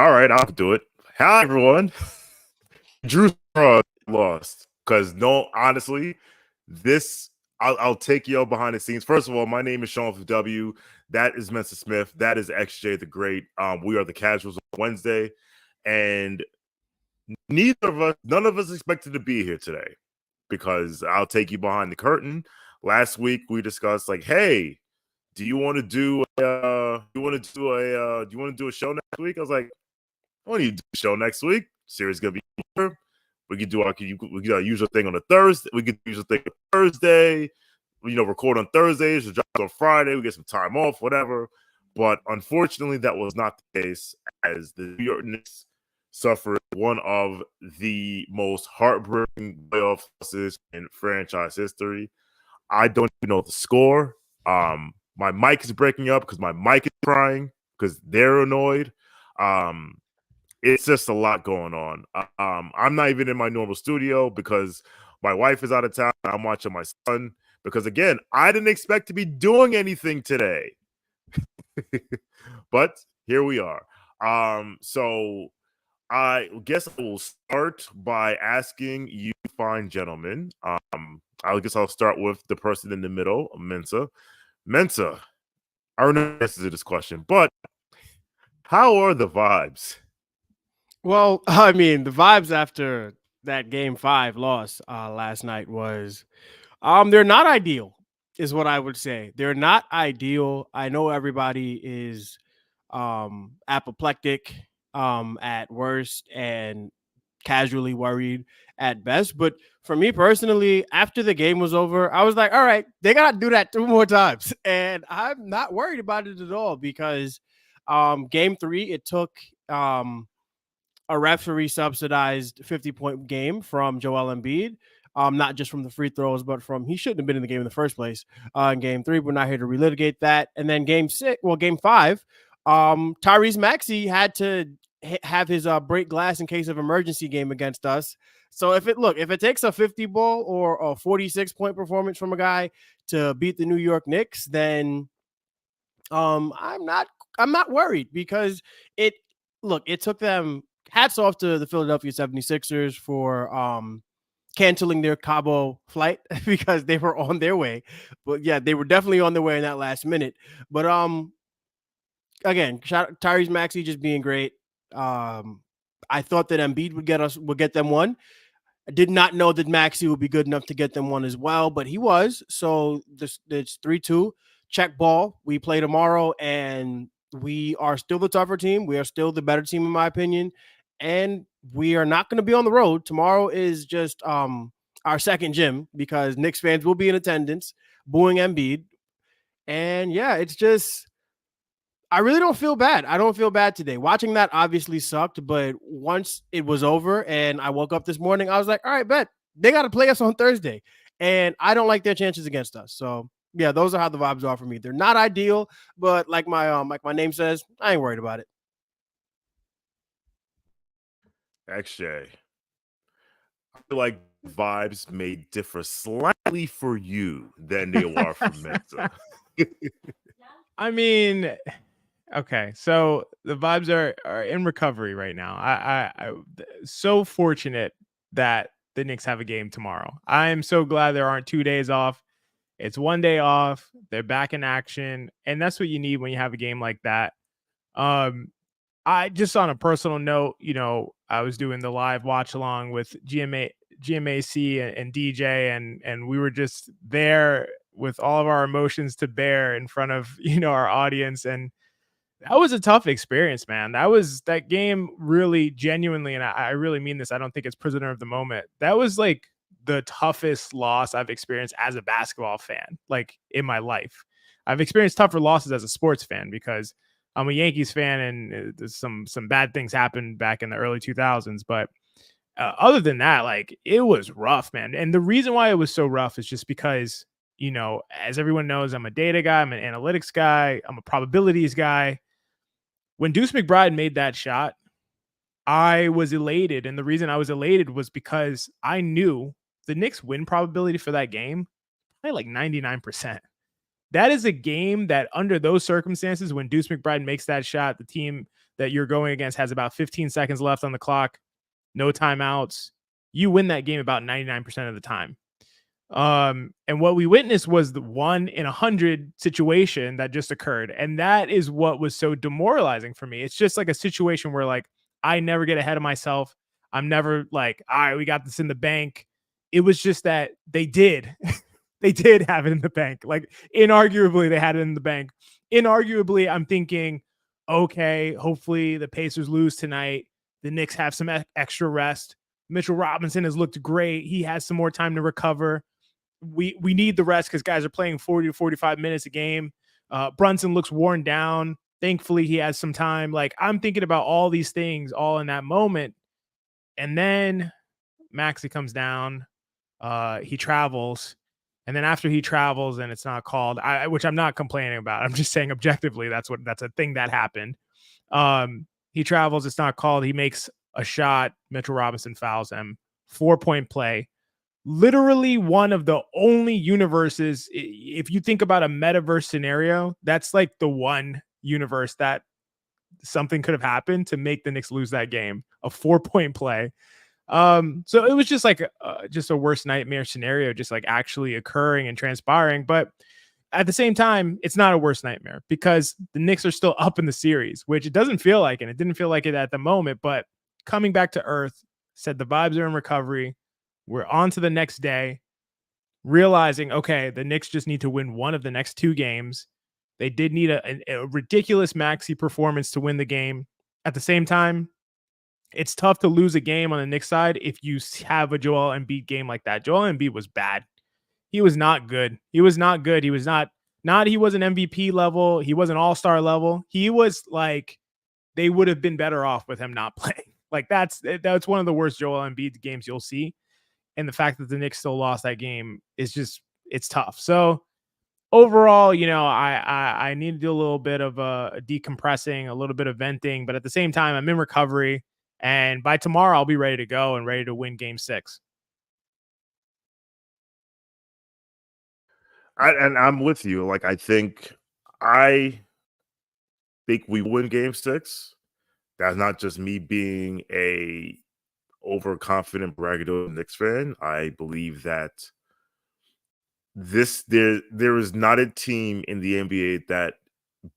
All right, I'll do it. Hi, everyone. Drew lost because honestly, this I'll take you behind the scenes. First of all, my name is Sean from W. That is Mensa Smith. That is XJ the Great. We are the Casuals on Wednesday, and none of us expected to be here today because I'll take you behind the curtain. Last week we discussed like, hey, do you want to do a show next week? I was like, I want to do a show next week. Series gonna be here. We could do our usual thing on a Thursday. We could do usual thing on Thursday. Record on Thursdays. Drop on Friday. We get some time off, whatever. But unfortunately, that was not the case, as the New York Knicks suffered one of the most heartbreaking playoff losses in franchise history. I don't even know the score. My mic is breaking up because my mic is crying because they're annoyed. It's just a lot going on. I'm not even in my normal studio because my wife is out of town. I'm watching my son because, again, I didn't expect to be doing anything today. But here we are. So I guess I will start by asking you fine gentlemen. I guess I'll start with the person in the middle, Mensa. Mensa, I don't know the answer to this question, but how are the vibes? Well, I mean, the vibes after that Game 5 loss last night was they're not ideal, is what I would say. They're not ideal. I know everybody is apoplectic at worst and casually worried at best. But for me personally, after the game was over, I was like, all right, they got to do that 2 more times. And I'm not worried about it at all because Game 3, it took a referee subsidized 50-point game from Joel Embiid. Not just from the free throws, but he shouldn't have been in the game in the first place. In Game 3, we're not here to relitigate that. And then Game 5, Tyrese Maxey had to have his break glass in case of emergency game against us. So if it takes a 50 ball or a 46-point performance from a guy to beat the New York Knicks, then I'm not worried because it took them. Hats off to the Philadelphia 76ers for canceling their Cabo flight because they were on their way. But yeah, they were definitely on their way in that last minute. But again, Tyrese Maxey just being great. I thought that Embiid would get them one. I did not know that Maxey would be good enough to get them one as well, but he was. So it's 3-2. Check ball. We play tomorrow, and we are still the tougher team. We are still the better team, in my opinion. And we are not going to be on the road. Tomorrow is just our second gym because Knicks fans will be in attendance, booing Embiid. And yeah, it's just, I really don't feel bad. I don't feel bad today. Watching that obviously sucked, but once it was over and I woke up this morning, I was like, all right, bet. They got to play us on Thursday. And I don't like their chances against us. So yeah, those are how the vibes are for me. They're not ideal, but like my name says, I ain't worried about it. XJ, I feel like vibes may differ slightly for you than they are for Mensa. I mean, okay, so the vibes are in recovery right now. I so fortunate that the Knicks have a game tomorrow. I am so glad there aren't 2 days off. It's 1 day off. They're back in action, and that's what you need when you have a game like that. I just, on a personal note, I was doing the live watch along with GMAC and DJ, and we were just there with all of our emotions to bear in front of our audience, and that was a tough experience, man. That game really genuinely, and I really mean this, I don't think it's prisoner of the moment. That was like the toughest loss I've experienced as a basketball fan, like in my life. I've experienced tougher losses as a sports fan because I'm a Yankees fan, and some bad things happened back in the early 2000s. But other than that, like, it was rough, man. And the reason why it was so rough is just because, as everyone knows, I'm a data guy, I'm an analytics guy, I'm a probabilities guy. When Deuce McBride made that shot, I was elated. And the reason I was elated was because I knew the Knicks win probability for that game, probably like 99%. That is a game that under those circumstances, when Deuce McBride makes that shot, the that you're going against has about 15 seconds left on the clock, no timeouts, you win that game about 99% of the time. And what we witnessed was the 1 in 100 situation that just occurred. And that is what was so demoralizing for me. It's just like a situation where like, I never get ahead of myself. I'm never like, all right, we got this in the bank. It was just that they did. They did have it in the bank. Like, inarguably, they had it in the bank. Inarguably, I'm thinking, okay, hopefully the Pacers lose tonight. The Knicks have some extra rest. Mitchell Robinson has looked great. He has some more time to recover. We need the rest because guys are playing 40 to 45 minutes a game. Brunson looks worn down. Thankfully, he has some time. Like, I'm thinking about all these things all in that moment. And then Maxey comes down. He travels. And then after he travels and it's not called, which I'm not complaining about. I'm just saying objectively, that's a thing that happened. He travels. It's not called. He makes a shot. Mitchell Robinson fouls him. 4-point play. Literally one of the only universes, if you think about a metaverse scenario, that's like the one universe that something could have happened to make the Knicks lose that game. A 4-point play. So it was just like just a worst nightmare scenario, just like actually occurring and transpiring. But at the same time, it's not a worst nightmare because the Knicks are still up in the series, which it doesn't feel like, and it didn't feel like it at the moment. But coming back to earth, said the vibes are in recovery. We're on to the next day, realizing, okay, the Knicks just need to win one of the next 2 games. They did need a ridiculous Maxey performance to win the game. At the same time, it's tough to lose a game on the Knicks side if you have a Joel Embiid game like that. Joel Embiid was bad. He was not good. He was not good. He was not he wasn't MVP level. He wasn't all-star level. He was like, they would have been better off with him not playing. Like that's one of the worst Joel Embiid games you'll see. And the fact that the Knicks still lost that game is just, it's tough. So overall, I need to do a little bit of a decompressing, a little bit of venting, but at the same time, I'm in recovery. And by tomorrow, I'll be ready to go and ready to win game 6. I'm with you. Like, I think we win game 6. That's not just me being a overconfident braggadocio Knicks fan. I believe that there is not a team in the NBA that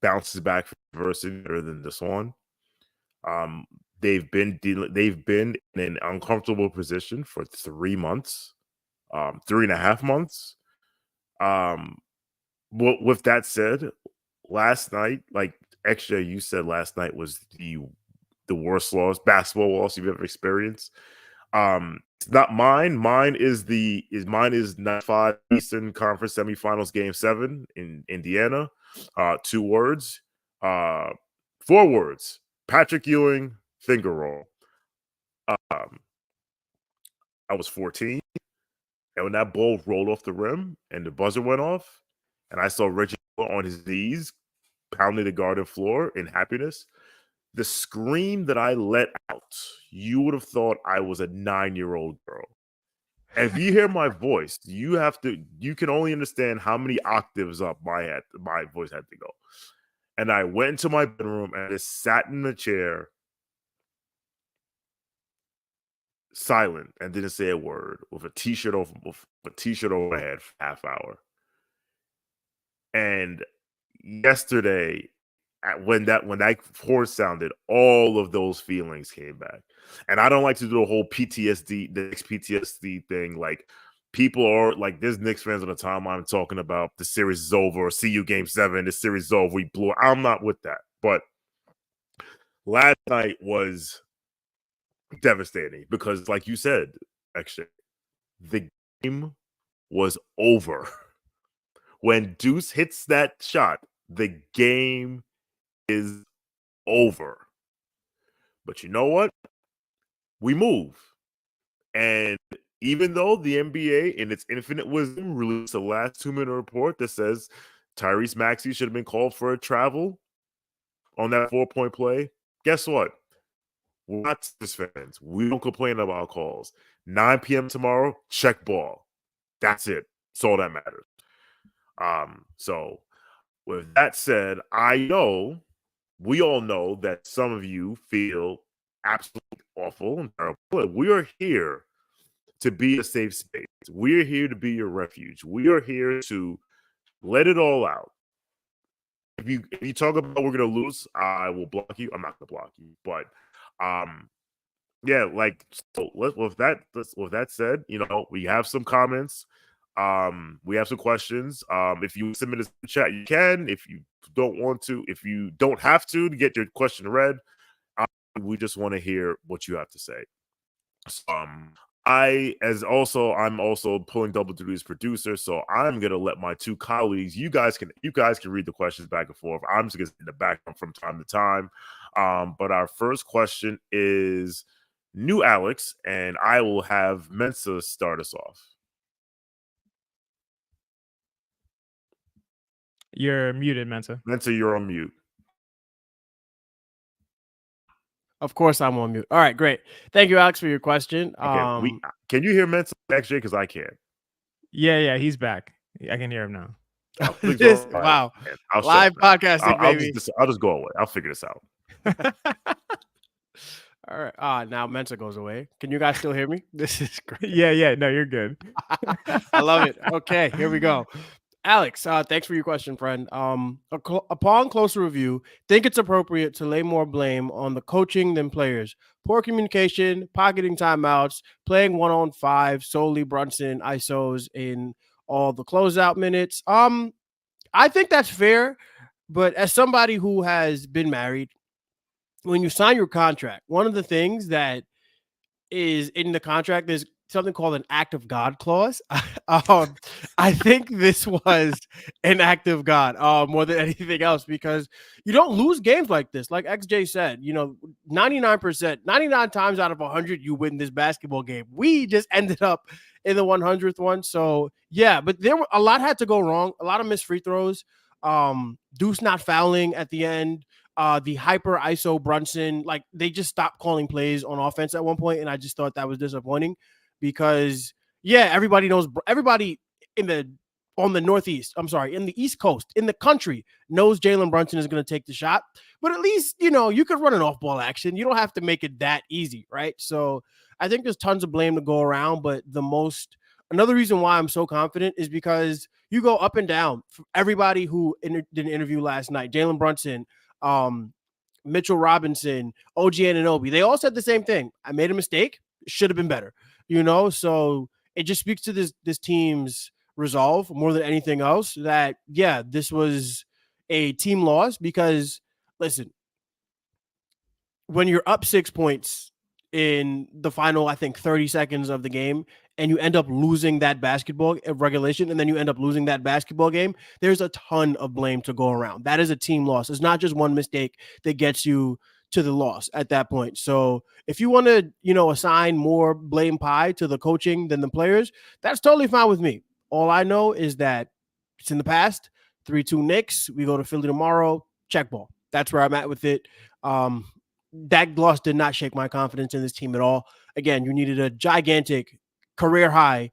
bounces back from adversity better than this one. They've been in an uncomfortable position for 3 months, 3.5 months. With that said, last night, like XJ, you said last night was the worst basketball loss you've ever experienced. It's not mine. Mine is 9-5 Eastern Conference Semifinals Game 7 in Indiana. 2 words, 4 words. Patrick Ewing finger roll. I was 14, and when that ball rolled off the rim and the buzzer went off, and I saw Reggie on his knees pounding the garden floor in happiness, the scream that I let out, you would have thought I was a 9-year-old girl. And if you hear my voice, you can only understand how many octaves up my voice had to go. And I went into my bedroom and just sat in the chair, silent, and didn't say a word, with a t-shirt over my head for half hour. And yesterday, when that horn sounded, all of those feelings came back. And I don't like to do the whole PTSD, the Knicks PTSD thing. Like, people are like, there's Knicks fans on the timeline talking about the series is over, or see you game 7, the series is over, we blew it. I'm not with that. But last night was devastating because, like you said, actually, the game was over. When Deuce hits that shot, the game is over. But you know what? We move. And even though the NBA, in its infinite wisdom, released a last 2-minute report that says Tyrese Maxey should have been called for a travel on that 4-point play, guess what? We're not Sixers fans. We don't complain about calls. 9 p.m. tomorrow, check ball. That's it. That's all that matters. So with that said, I know we all know that some of you feel absolutely awful and terrible. But we are here to be a safe space. We are here to be your refuge. We are here to let it all out. If you talk about we're gonna lose, I will block you. I'm not gonna block you, but yeah, like so with that said, we have some comments. We have some questions. If you submit a chat, you can. If you don't want to, if you don't have to get your question read, we just want to hear what you have to say. I'm also pulling double duty as producer, so I'm gonna let my two colleagues. You guys can read the questions back and forth. I'm just gonna sit in the background from time to time. But our first question is new Alex, and I will have Mensa start us off. You're muted, Mensa. Mensa, you're on mute. Of course, I'm on mute. All right, great. Thank you, Alex, for your question. Okay, can you hear Mensa XJ? Because I can't. Yeah, he's back. I can hear him now. Wow. Live podcasting, baby. I'll just go away. I'll figure this out. All right. Now Mensa goes away. Can you guys still hear me? This is great. Yeah. No, you're good. I love it. Okay, here we go. Alex, thanks for your question, friend. Upon closer review, think it's appropriate to lay more blame on the coaching than players. Poor communication, pocketing timeouts, playing 1-on-5, solely Brunson ISOs in all the closeout minutes. I think that's fair, but as somebody who has been married, when you sign your contract, one of the things that is in the contract is something called an act of God clause. I think this was an act of God more than anything else, because you don't lose games like this. Like XJ said, 99 times out of 100, you win this basketball game. We just ended up in the 100th one. So yeah, but a lot had to go wrong. A lot of missed free throws. Deuce not fouling at the end. The hyper ISO Brunson, like they just stopped calling plays on offense at one point, and I just thought that was disappointing because everybody on the Northeast, in the East Coast, in the country knows Jalen Brunson is going to take the shot, but at least, you could run an off ball action. You don't have to make it that easy. Right. So I think there's tons of blame to go around, but another reason why I'm so confident is because you go up and down. Everybody who did an interview last night, Jalen Brunson, Mitchell Robinson, OG Anunoby, they all said the same thing. I made a mistake. Should have been better, so it just speaks to this team's resolve more than anything else that, this was a team loss because, listen, when you're up 6 points in the final, I think 30 seconds of the game, and you end up losing that basketball regulation, and then you end up losing that basketball game, there's a ton of blame to go around. That is a team loss. It's not just one mistake that gets you to the loss at that point. So if you want to, assign more blame pie to the coaching than the players, that's totally fine with me. All I know is that it's in the past. 3-2 Knicks. We go to Philly tomorrow. Check ball. That's where I'm at with it. That loss did not shake my confidence in this team at all. Again, you needed a gigantic career high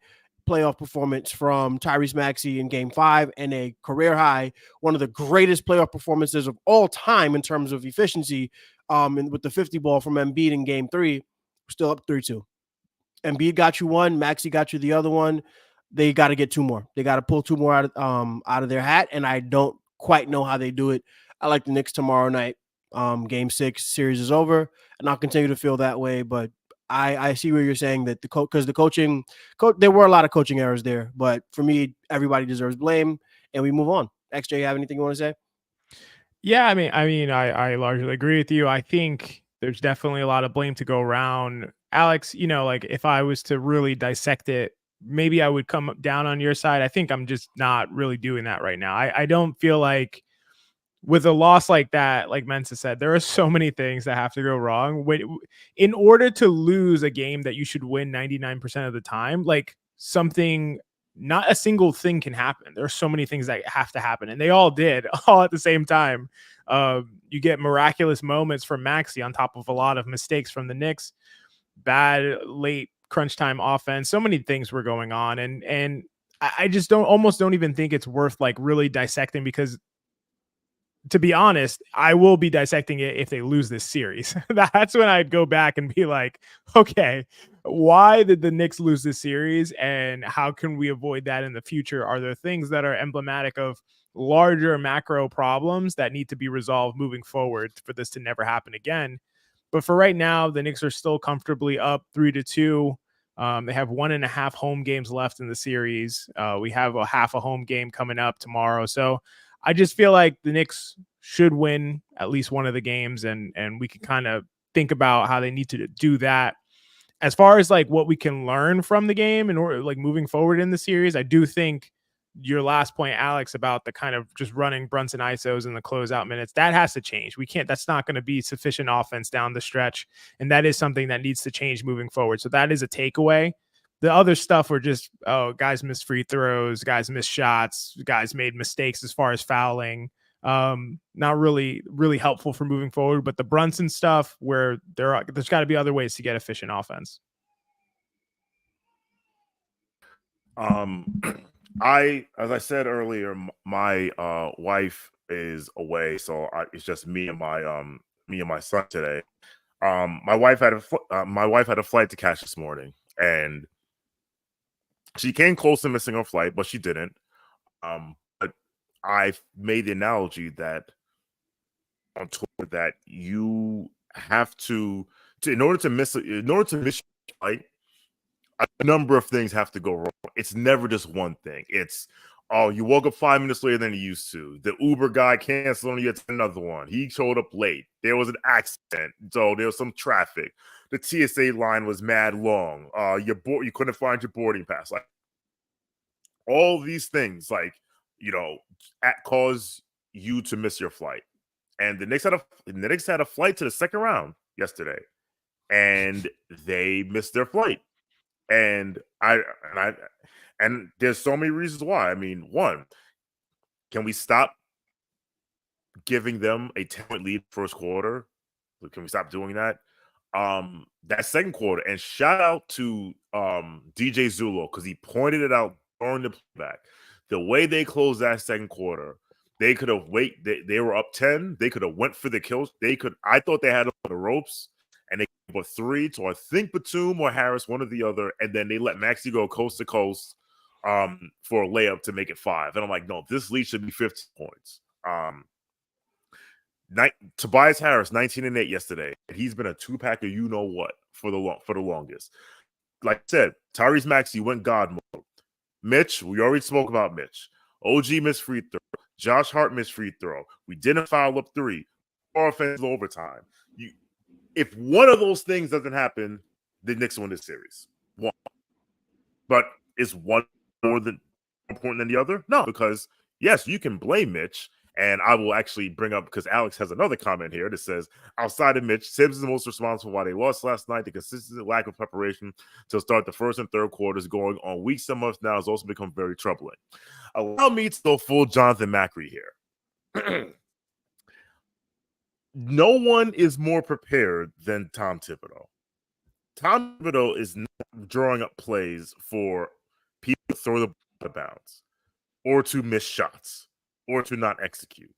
playoff performance from Tyrese Maxey in Game 5 and a career high, one of the greatest playoff performances of all time in terms of efficiency, and with the 50 ball from Embiid in Game 3. We're still up 3-2. Embiid got you one, Maxey got you the other one. They got to get two more. They got to pull two more out of their hat, and I don't quite know how they do it. I like the Knicks tomorrow night. Game 6 series is over, and I'll continue to feel that way. But I see where you're saying that because the coaching, there were a lot of coaching errors there. But for me, everybody deserves blame, and we move on. XJ, you have anything you want to say? Yeah, I largely agree with you. I think there's definitely a lot of blame to go around. Alex, like if I was to really dissect it, maybe I would come down on your side. I think I'm just not really doing that right now. I don't feel like with a loss like that, like Mensa said, there are so many things that have to go wrong. In order to lose a game that you should win 99% of the time, like not a single thing can happen. There are so many things that have to happen, and they all did, all at the same time. You get miraculous moments from Maxey on top of a lot of mistakes from the Knicks, bad late crunch time offense. So many things were going on, and I just don't even think it's worth like really dissecting, because to be honest, I will be dissecting it if they lose this series. That's when I'd go back and be like, okay, why did the Knicks lose this series? And how can we avoid that in the future? Are there things that are emblematic of larger macro problems that need to be resolved moving forward for this to never happen again? But for right now, the Knicks are still comfortably up 3-2. They have 1.5 home games left in the series. We have a half a home game coming up tomorrow. So I just feel like the Knicks should win at least one of the games, and we can kind of think about how they need to do that. As far as like what we can learn from the game and or like moving forward in the series, I do think your last point, Alex, about the kind of just running Brunson ISOs in the closeout minutes, that has to change. We can't, that's not going to be sufficient offense down the stretch. And that is something that needs to change moving forward. So that is a takeaway. The other stuff were just, guys missed free throws, guys missed shots, guys made mistakes as far as fouling. Not really helpful for moving forward. But the Brunson stuff, where there's got to be other ways to get efficient offense. As I said earlier, my wife is away, so it's just me and my son today. My wife had a flight to catch this morning, and she came close to missing her flight, but she didn't. But I made the analogy that on Twitter that you have to in order to miss your flight, a number of things have to go wrong. It's never just one thing. It's, you woke up 5 minutes later than you used to. The Uber guy canceled on you. It's another one. He showed up late. There was an accident, so there was some traffic. The TSA line was mad long. You couldn't find your boarding pass. Like, all these things, like, cause you to miss your flight. And the Knicks had a flight to the second round yesterday, and they missed their flight. And there's so many reasons why. I mean, one, can we stop giving them a 10-point lead first quarter? Can we stop doing that? That second quarter, and shout out to DJ Zulo, because he pointed it out during the playback. The way they closed that second quarter, they could have they were up 10. They could have went for the kills. I thought they had the ropes, and they gave a 3 to, I think, Batum or Harris, one or the other, and then they let Maxey go coast to coast for a layup to make it 5. And I'm like, no, this lead should be 15 points. Tobias Harris, 19 and 8 yesterday, and he's been a two-packer, you know what, for the longest. Like I said, Tyrese Maxey went God mode. Mitch, we already spoke about Mitch. OG missed free throw. Josh Hart missed free throw. We didn't foul up 3. Offensive overtime. If one of those things doesn't happen, the Knicks win this series. One. But is one more important than the other? No, because yes, you can blame Mitch. And I will actually bring up, because Alex has another comment here that says, outside of Mitch, Tibbs is the most responsible why they lost last night. The consistent lack of preparation to start the first and third quarters going on weeks and months now has also become very troubling. Allow me to go full Jonathan Macri here. No one is more prepared than Tom Thibodeau. Tom Thibodeau is not drawing up plays for people to throw the ball out of bounds or to miss shots or to not execute.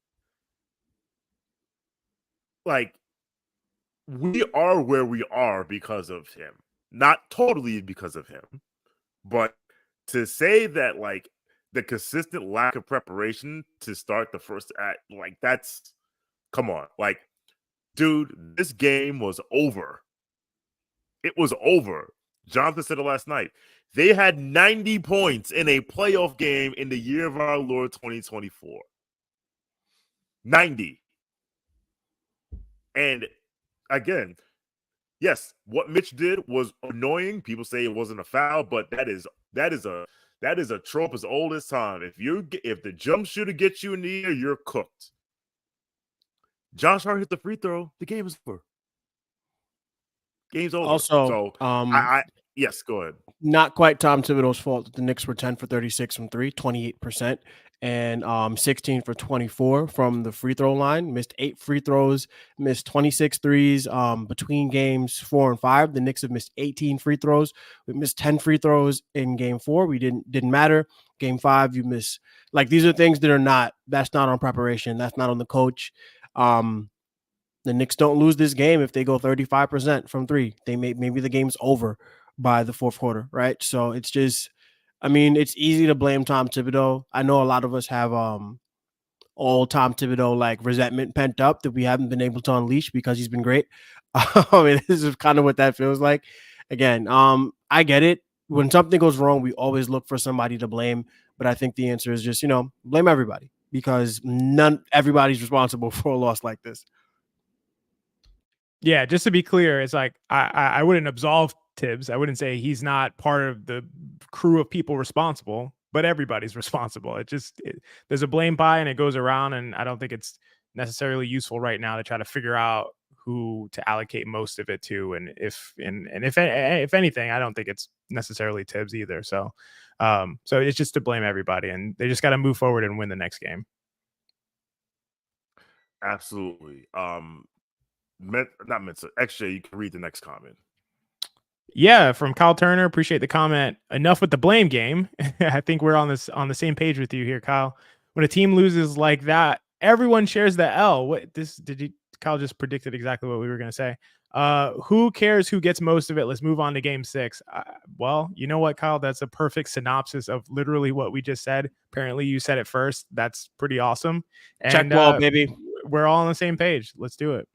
Like, we are where we are because of him. Not totally because of him, but to say that, like, the consistent lack of preparation to start the first act, like, that's, come on. Like, dude, this game was over. It was over. Jonathan said it last night. They had 90 points in a playoff game in the year of our Lord 2024. 90. And again, yes, what Mitch did was annoying. People say it wasn't a foul, but that is a trope as old as time. If the jump shooter gets you in the air, you're cooked. Josh Hart hit the free throw. The game is over. Game's over. Also, so Yes, go ahead. Not quite Tom Thibodeau's fault that the Knicks were 10 for 36 from three, 28%, and 16 for 24 from the free throw line. Missed 8 free throws, missed 26 threes between games 4 and 5. The Knicks have missed 18 free throws. We missed 10 free throws in game 4. We didn't matter. Game 5, you miss. Like, these are things that's not on preparation. That's not on the coach. The Knicks don't lose this game if they go 35% from three. Maybe the game's over by the fourth quarter, right? So it's just, I mean, it's easy to blame Tom Thibodeau. I know a lot of us have all Tom Thibodeau like resentment pent up that we haven't been able to unleash because he's been great. This is kind of what that feels like. Again, I get it. When something goes wrong, we always look for somebody to blame. But I think the answer is just, blame everybody because everybody's responsible for a loss like this. Yeah, just to be clear, it's like I wouldn't absolve Tibbs. I wouldn't say he's not part of the crew of people responsible, but everybody's responsible. There's a blame pie and it goes around, and I don't think it's necessarily useful right now to try to figure out who to allocate most of it to, and if anything, I don't think it's necessarily Tibbs either. So it's just to blame everybody, and they just got to move forward and win the next game. Absolutely. Not Mensa. Actually, you can read the next comment. Yeah, from Kyle Turner. Appreciate the comment. Enough with the blame game. I think we're on the same page with you here, Kyle. When a team loses like that, everyone shares the L. Kyle just predicted exactly what we were going to say. Who cares who gets most of it? Let's move on to game 6. Well, you know what, Kyle? That's a perfect synopsis of literally what we just said. Apparently you said it first. That's pretty awesome. And, check ball, baby. We're all on the same page. Let's do it.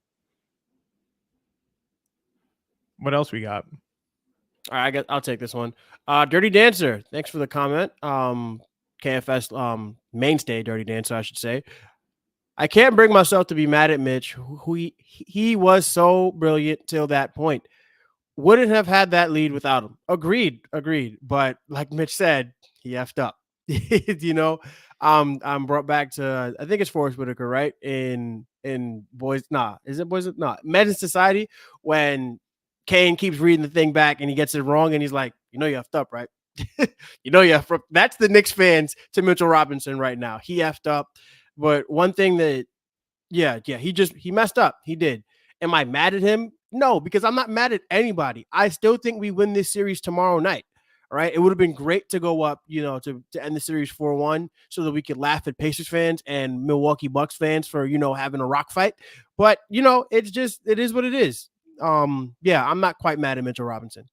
What else we got? All right, I'll take this one. Dirty Dancer, thanks for the comment. KFS mainstay, Dirty Dancer, I should say. I can't bring myself to be mad at Mitch. He was so brilliant till that point. Wouldn't have had that lead without him. Agreed. But like Mitch said, he effed up. I'm brought back to, I think it's Forrest Whitaker, right? In Boys, Men in Society, when Kane keeps reading the thing back and he gets it wrong and he's like, you effed up, right? You effed up. That's the Knicks fans to Mitchell Robinson right now. He effed up. But one thing that, he messed up. He did. Am I mad at him? No, because I'm not mad at anybody. I still think we win this series tomorrow night. All right. It would have been great to go up, to end the series 4-1 so that we could laugh at Pacers fans and Milwaukee Bucks fans for, having a rock fight. But, it is what it is. I'm not quite mad at Mitchell Robinson.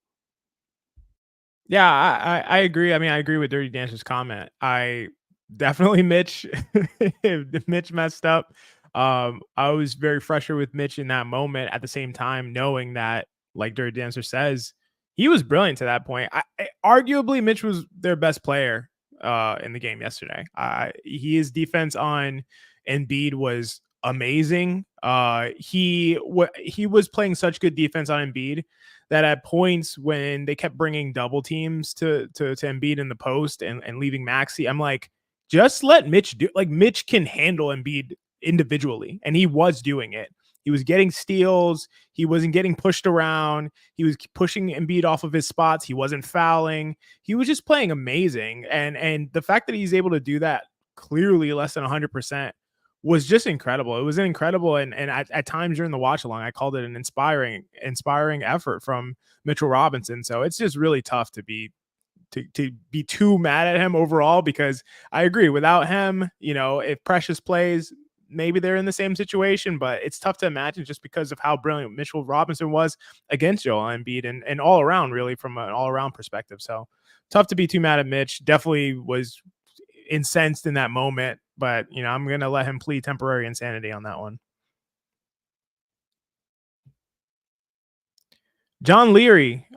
Yeah, I agree. I mean, I agree with Dirty Dancer's comment. I definitely Mitch messed up. I was very frustrated with Mitch in that moment. At the same time, knowing that, like Dirty Dancer says, he was brilliant to that point. Arguably, Mitch was their best player in the game yesterday. His defense on Embiid was amazing. He was playing such good defense on Embiid that at points when they kept bringing double teams to Embiid in the post and leaving Maxey, I'm like, just let Mitch do. Like, Mitch can handle Embiid individually, and he was doing it. He was getting steals. He wasn't getting pushed around. He was pushing Embiid off of his spots. He wasn't fouling. He was just playing amazing. And the fact that he's able to do that clearly less than 100% was just incredible. It was incredible. And at times during the watch along, I called it an inspiring effort from Mitchell Robinson. So it's just really tough to be too mad at him overall, because I agree, without him, if Precious plays, maybe they're in the same situation, but it's tough to imagine just because of how brilliant Mitchell Robinson was against Joel Embiid and all around, really, from an all around perspective. So tough to be too mad at Mitch. Definitely was incensed in that moment, but I'm going to let him plead temporary insanity on that one. John Leary,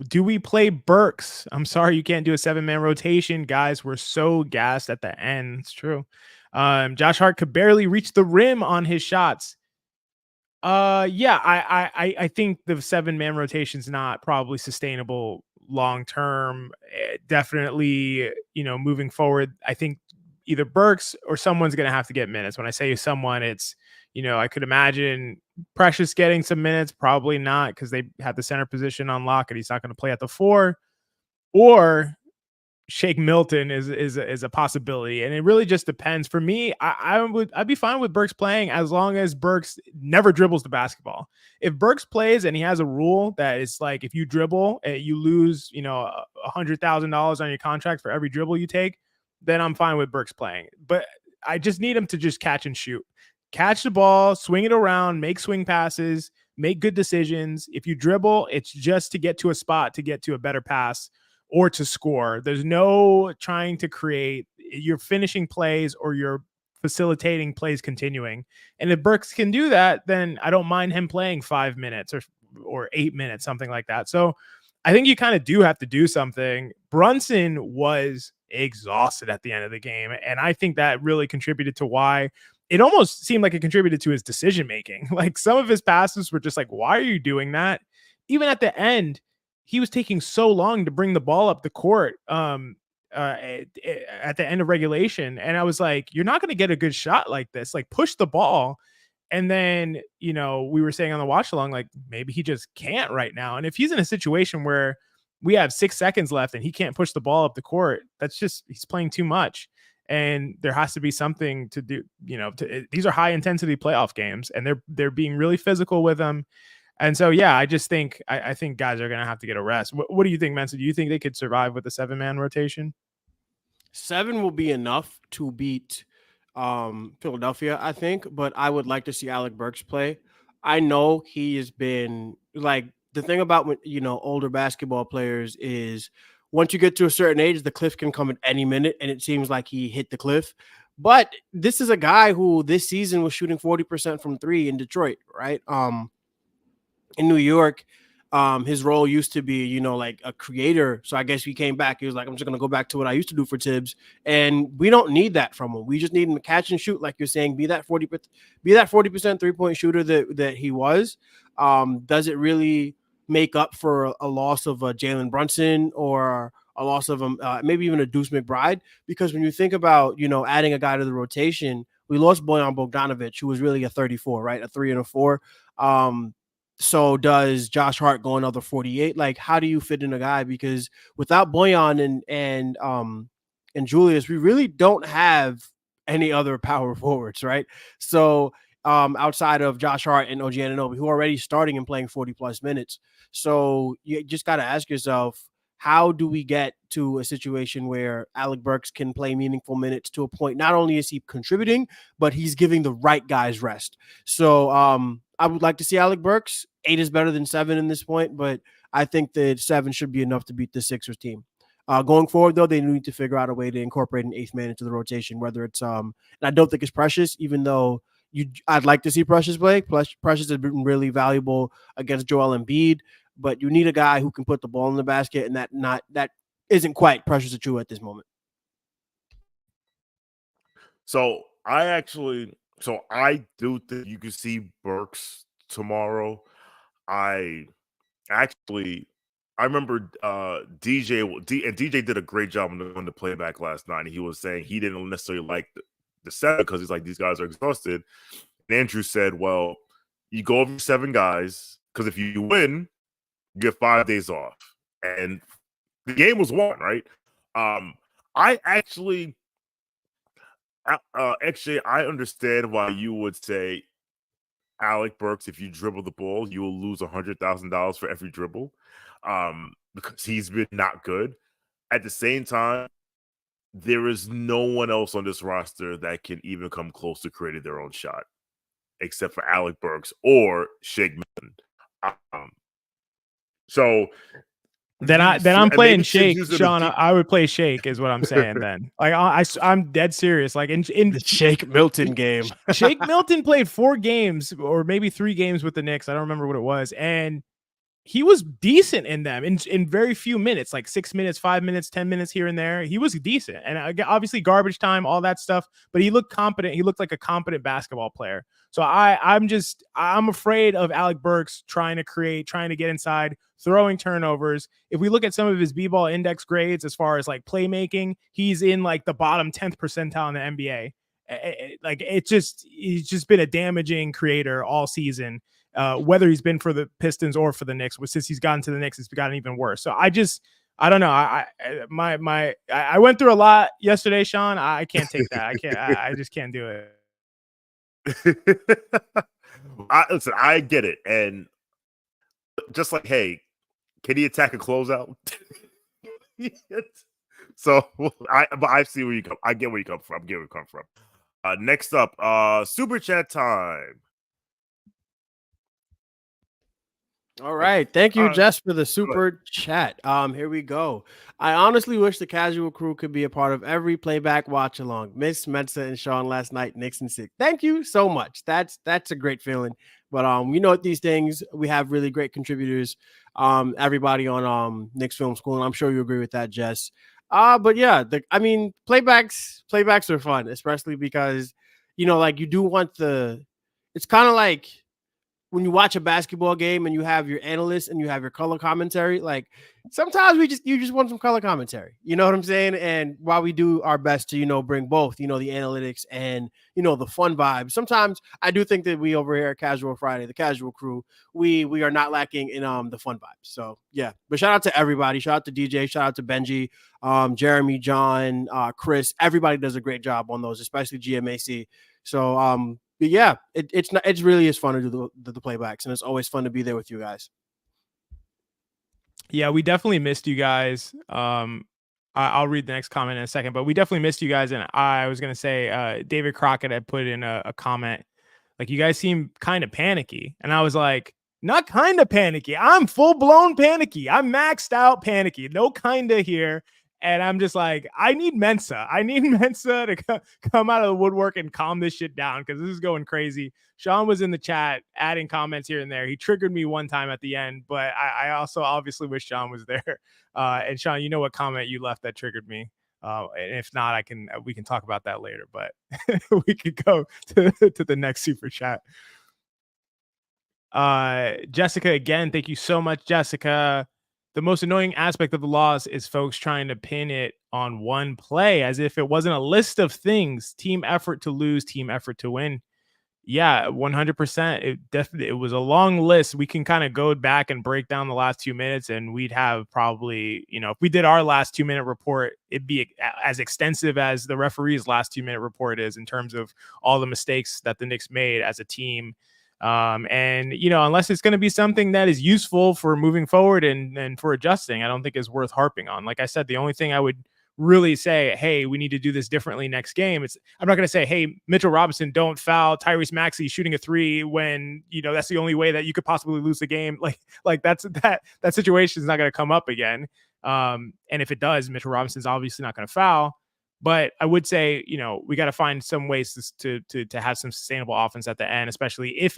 do we play Burks? I'm sorry you can't do a 7-man rotation. Guys, we're so gassed at the end. It's true. Josh Hart could barely reach the rim on his shots. I think the 7-man rotation is not probably sustainable long term. Definitely, moving forward, I think either Burks or someone's going to have to get minutes. When I say someone, it's I could imagine Precious getting some minutes, probably not because they had the center position on lock and he's not going to play at the 4. Or Shake Milton is a possibility, and it really just depends. For me, I'd be fine with Burks playing as long as Burks never dribbles the basketball. If Burks plays and he has a rule that is like if you dribble, you lose $100,000 on your contract for every dribble you take, then I'm fine with Burks playing. But I just need him to just catch and shoot, catch the ball, swing it around, make swing passes, make good decisions. If you dribble, it's just to get to a spot to get to a better pass or to score. There's no trying to create. You're finishing plays or you're facilitating plays continuing. And if Burks can do that, then I don't mind him playing 5 minutes or 8 minutes, something like that. So I think you kind of do have to do something. Brunson was exhausted at the end of the game, and I think that really contributed to why it almost seemed like it contributed to his decision-making. Like some of his passes were just like, why are you doing that? Even at the end, he was taking so long to bring the ball up the court at the end of regulation. And I was like, you're not going to get a good shot like this. Like push the ball. And then, we were saying on the watch along, like maybe he just can't right now. And if he's in a situation where we have 6 seconds left and he can't push the ball up the court, that's just, he's playing too much. And there has to be something to do, these are high intensity playoff games and they're being really physical with them. And so, yeah, I just think I think guys are going to have to get a rest. What do you think, Mensa? Do you think they could survive with the 7-man rotation? 7 will be enough to beat Philadelphia, I think, but I would like to see Alec Burks play. I know he has been like the thing about older basketball players is once you get to a certain age, the cliff can come at any minute, and it seems like he hit the cliff. But this is a guy who this season was shooting 40% from 3 in Detroit, right? In New York, his role used to be, like a creator. So I guess he came back. He was like, I'm just going to go back to what I used to do for Tibbs. And we don't need that from him. We just need him to catch and shoot, like you're saying, be that 40% 3-point shooter that he was. Does it really make up for a loss of Jalen Brunson or a loss of maybe even a Deuce McBride? Because when you think about, adding a guy to the rotation, we lost Bojan Bogdanovic, who was really a 34, right? A 3 and a 4. So does Josh Hart go another 48? Like, how do you fit in a guy? Because without Bojan and Julius, we really don't have any other power forwards, right? So outside of Josh Hart and OG Anunoby, who are already starting and playing 40+ minutes. So you just got to ask yourself, how do we get to a situation where Alec Burks can play meaningful minutes to a point? Not only is he contributing, but he's giving the right guys rest. So I would like to see Alec Burks. 8 is better than 7 in this point, but I think that 7 should be enough to beat the Sixers team. Going forward, though, they need to figure out a way to incorporate an 8th man into the rotation, whether it's and I don't think it's Precious, even though I'd like to see Precious play. Precious has been really valuable against Joel Embiid, but you need a guy who can put the ball in the basket, and that isn't quite Precious Achiuwa at this moment. So I do think you can see Burks tomorrow. I remember DJ did a great job on the playback last night. He was saying he didn't necessarily like the 7 because he's like, these guys are exhausted. And Andrew said, well, you go over 7 guys because if you win, you get 5 days off. And the game was won, right? I understand why you would say Alec Burks, if you dribble the ball, you will lose $100,000 for every dribble, because he's been not good. At the same time, there is no one else on this roster that can even come close to creating their own shot, except for Alec Burks or Shake Milton. So then I'm playing Shake, Sean. I would play Shake, is what I'm saying. Then, like, I'm dead serious. Like in the Shake Milton game, Shake Milton played 4 games or maybe 3 games with the Knicks. I don't remember what it was, and he was decent in them in very few minutes, like 6 minutes, 5 minutes, 10 minutes here and there. He was decent, and obviously garbage time, all that stuff. But he looked competent. He looked like a competent basketball player. So I'm afraid of Alec Burks trying to get inside, throwing turnovers. If we look at some of his B-ball index grades as far as like playmaking, he's in like the bottom 10th percentile in the NBA. Like he's just been a damaging creator all season, whether he's been for the Pistons or for the Knicks. But since he's gotten to the Knicks, it's gotten even worse. So I don't know. I went through a lot yesterday, Sean. I can't take that. I just can't do it. Listen, I get it, and just like, hey, can he attack a closeout? So I see where you come. I get where you come from. Next up, super chat time. All right. Thank you, Jess, for the super chat. Here we go. I honestly wish the casual crew could be a part of every playback watch along. Miss Mensa and Sean last night, Knicks and 6. Thank you so much. That's a great feeling. But we know these things, we have really great contributors. Everybody on Knicks Film School, and I'm sure you agree with that, Jess. But yeah, playbacks are fun, especially because like you do want it's kind of like when you watch a basketball game and you have your analysts and you have your color commentary, like sometimes you just want some color commentary, you know what I'm saying? And while we do our best to, bring both, the analytics and, the fun vibes, sometimes I do think that we over here at Casual Friday, the casual crew, we are not lacking in the fun vibes. So yeah, but shout out to everybody. Shout out to DJ, shout out to Benji, Jeremy, John, Chris, everybody does a great job on those, especially GMAC. So, but yeah, it's really is fun to do the playbacks, and it's always fun to be there with you guys. Yeah, we definitely missed you guys. I'll read the next comment in a second, but we definitely missed you guys. And I was gonna say, David Crockett had put in a comment like, you guys seem kind of panicky, and I was like, not kind of panicky. I'm full blown panicky. I'm maxed out panicky. No kinda here. And I'm just like, I need Mensa. I need Mensa to come out of the woodwork and calm this shit down, because this is going crazy. Sean was in the chat adding comments here and there. He triggered me one time at the end, but I also obviously wish Sean was there. And Sean, you know what comment you left that triggered me? And if not, we can talk about that later. But we could go to the next super chat. Jessica, again, thank you so much, Jessica. The most annoying aspect of the loss is folks trying to pin it on one play as if it wasn't a list of things. Team effort to lose, team effort to win. Yeah, 100%. It was a long list. We can kind of go back and break down the last 2 minutes, and we'd have probably, if we did our last 2-minute report, it'd be as extensive as the referee's last 2-minute report is in terms of all the mistakes that the Knicks made as a team. And unless it's going to be something that is useful for moving forward and for adjusting, I don't think is worth harping on. Like I said, the only thing I would really say, hey, we need to do this differently next game. I'm not going to say, hey, Mitchell Robinson, don't foul Tyrese Maxey shooting a 3 when, that's the only way that you could possibly lose the game. Like that situation is not going to come up again. And if it does, Mitchell Robinson's obviously not going to foul. But I would say, we got to find some ways to have some sustainable offense at the end, especially if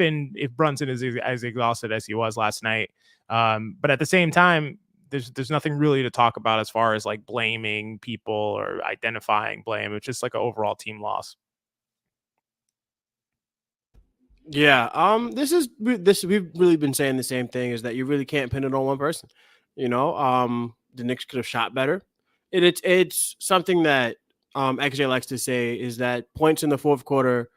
Brunson is as exhausted as he was last night. But at the same time, there's nothing really to talk about as far as like blaming people or identifying blame. It's just like an overall team loss. Yeah. We've really been saying the same thing, is that you really can't pin it on one person. The Knicks could have shot better. It's something that XJ likes to say, is that points in the fourth quarter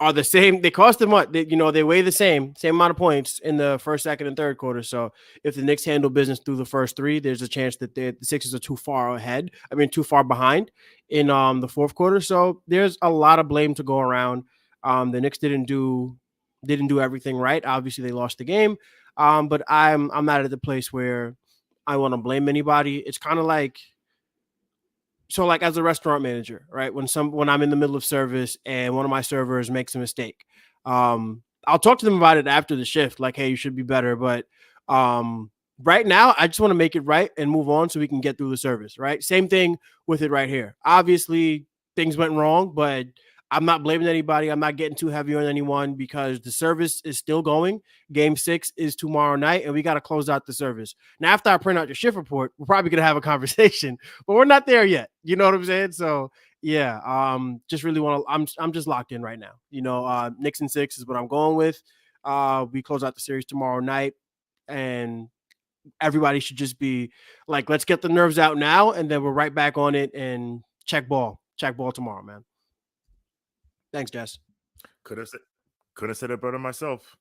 are the same. They cost them what? They weigh the same amount of points in the first, second, and third quarter. So if the Knicks handle business through the first 3, there's a chance that the Sixers are too far behind in the fourth quarter. So there's a lot of blame to go around. The Knicks didn't do everything right. Obviously, they lost the game. But I'm not at the place where I want to blame anybody. It's kind of like, so like as a restaurant manager, right? When I'm in the middle of service and one of my servers makes a mistake, I'll talk to them about it after the shift. Like, hey, you should be better. But right now, I just want to make it right and move on so we can get through the service, right? Same thing with it right here. Obviously, things went wrong, but I'm not blaming anybody. I'm not getting too heavy on anyone because the service is still going. Game 6 is tomorrow night, and we got to close out the service. Now, after I print out your shift report, we're probably going to have a conversation, but we're not there yet. You know what I'm saying? So, yeah, just really want to – I'm just locked in right now. Knicks and 6 is what I'm going with. We close out the series tomorrow night, and everybody should just be like, let's get the nerves out now, and then we're right back on it and check ball tomorrow, man. Thanks, Jess. Couldn't have said it better myself.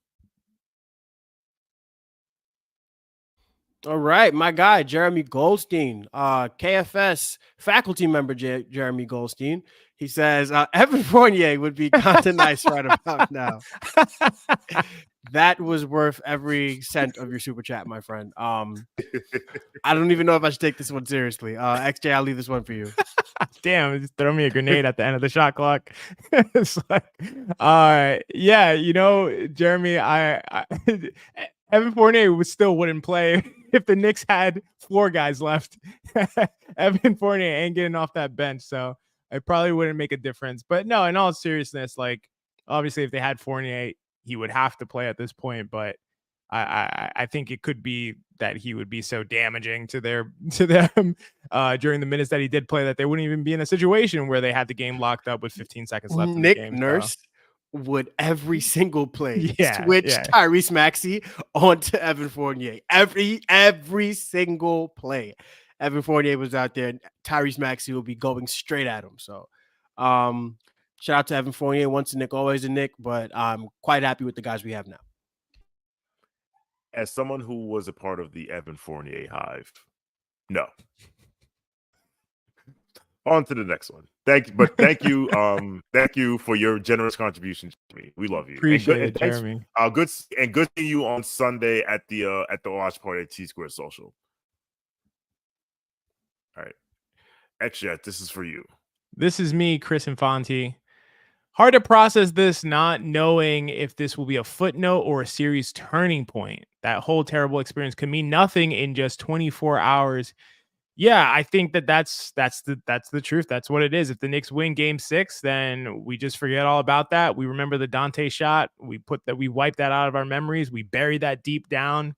All right, my guy, Jeremy Goldstein, KFS faculty member Jeremy Goldstein. He says, Evan Fournier would be kind of nice right about now. That was worth every cent of your super chat, my friend. I don't even know if I should take this one seriously. XJ, I'll leave this one for you. Damn, just throw me a grenade at the end of the shot clock. It's like, yeah, Jeremy, Evan Fournier still wouldn't play if the Knicks had 4 guys left. Evan Fournier ain't getting off that bench, so it probably wouldn't make a difference. But no, in all seriousness, like, obviously if they had Fournier, he would have to play at this point. But I think it could be that he would be so damaging to them during the minutes that he did play that they wouldn't even be in a situation where they had the game locked up with 15 seconds left in the game. Nick Nurse would every single play switch yeah. Tyrese Maxey onto Evan Fournier. Every single play. Evan Fournier was out there. Tyrese Maxey will be going straight at him. So shout out to Evan Fournier. Once a Nick, always a Nick. But I'm quite happy with the guys we have now. As someone who was a part of the Evan Fournier hive, no. On to the next one. Thank you. Thank you for your generous contribution to me. We love you. Appreciate it, Jeremy. Good seeing you on Sunday at the watch party at T Square Social. All right, actually, this is for you. This is me, Chris Infanti. Hard to process this, not knowing if this will be a footnote or a series turning point. That whole terrible experience could mean nothing in just 24 hours. Yeah, I think that's the truth. That's what it is. If the Knicks win Game 6, then we just forget all about that. We remember the Dante shot. We wipe that out of our memories. We bury that deep down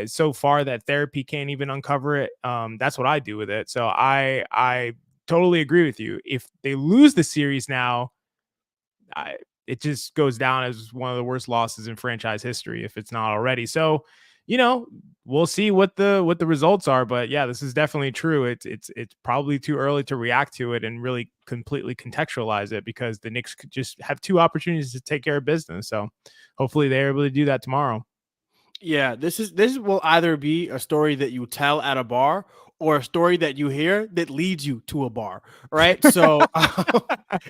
so far that therapy can't even uncover it. That's what I do with it. So I totally agree with you. If they lose the series now, it just goes down as one of the worst losses in franchise history, if it's not already. So, we'll see what the results are. But yeah, this is definitely true. It's probably too early to react to it and really completely contextualize it, because the Knicks could just have 2 opportunities to take care of business. So hopefully they're able to do that tomorrow. Yeah, this will either be a story that you tell at a bar or a story that you hear that leads you to a bar, right? So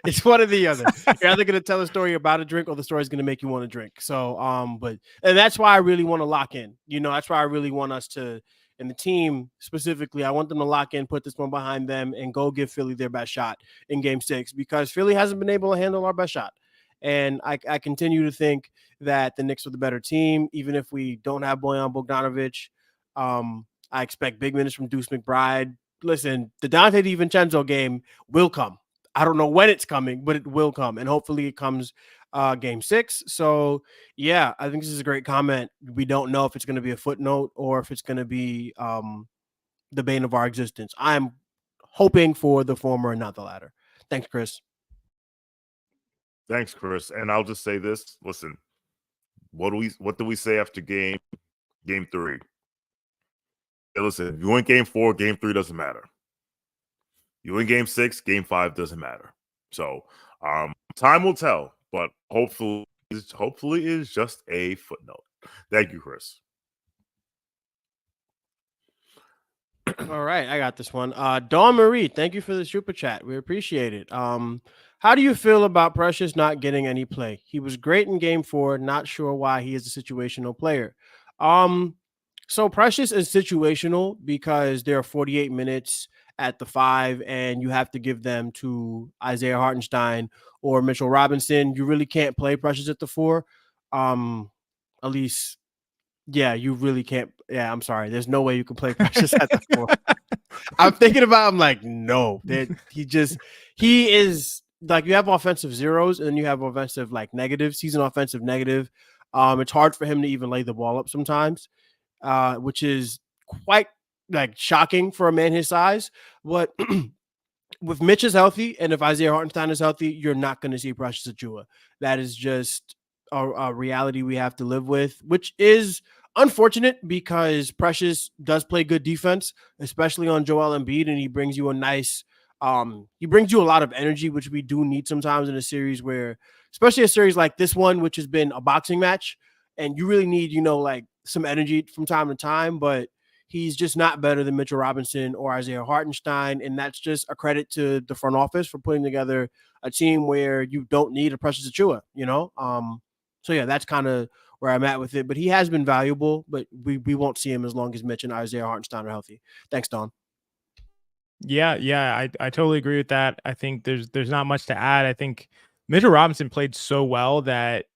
it's one or the other. You're either going to tell a story about a drink or the story is going to make you want to drink. So, and that's why I really want to lock in. That's why I really want us to, and the team specifically, I want them to lock in, put this one behind them, and go give Philly their best shot in Game 6, because Philly hasn't been able to handle our best shot. And I continue to think that the Knicks are the better team, even if we don't have Bojan Bogdanovic. I expect big minutes from Deuce McBride. Listen, the Dante DiVincenzo game will come. I don't know when it's coming, but it will come. And hopefully it comes Game 6. So, yeah, I think this is a great comment. We don't know if it's going to be a footnote or if it's going to be the bane of our existence. I'm hoping for the former and not the latter. Thanks, Chris. Thanks, Chris. And I'll just say this. Listen, what do we say after Game 3? Listen, if you win Game 4, Game 3 doesn't matter. You win Game 6, Game 5 doesn't matter. So time will tell, but hopefully it's just a footnote. Thank you, Chris. All right, I got this one. Dawn Marie, thank you for the super chat. We appreciate it. How do you feel about Precious not getting any play? He was great in Game 4. Not sure why he is a situational player. So Precious is situational because there are 48 minutes at the 5, and you have to give them to Isaiah Hartenstein or Mitchell Robinson. You really can't play Precious at the 4. At least, yeah, you really can't. Yeah, I'm sorry. There's no way you can play Precious at the 4. I'm thinking about. I'm like, no. He is like, you have offensive zeros and then you have offensive like negatives. He's an offensive negative. It's hard for him to even lay the ball up sometimes. Which is quite like shocking for a man his size. But if Mitch is healthy and if Isaiah Hartenstein is healthy, you're not going to see Precious Achiuwa. That is just a reality we have to live with, which is unfortunate because Precious does play good defense, especially on Joel Embiid, and he brings you a nice He brings you a lot of energy, which we do need sometimes in a series where, especially a series like this one, which has been a boxing match, and you really need, like some energy from time to time, but he's just not better than Mitchell Robinson or Isaiah Hartenstein. And that's just a credit to the front office for putting together a team where you don't need a Precious Achiuwa, So yeah, that's kind of where I'm at with it, but he has been valuable, but we won't see him as long as Mitch and Isaiah Hartenstein are healthy. Thanks, Don. Yeah, I totally agree with that. I think there's not much to add. I think Mitchell Robinson played so well that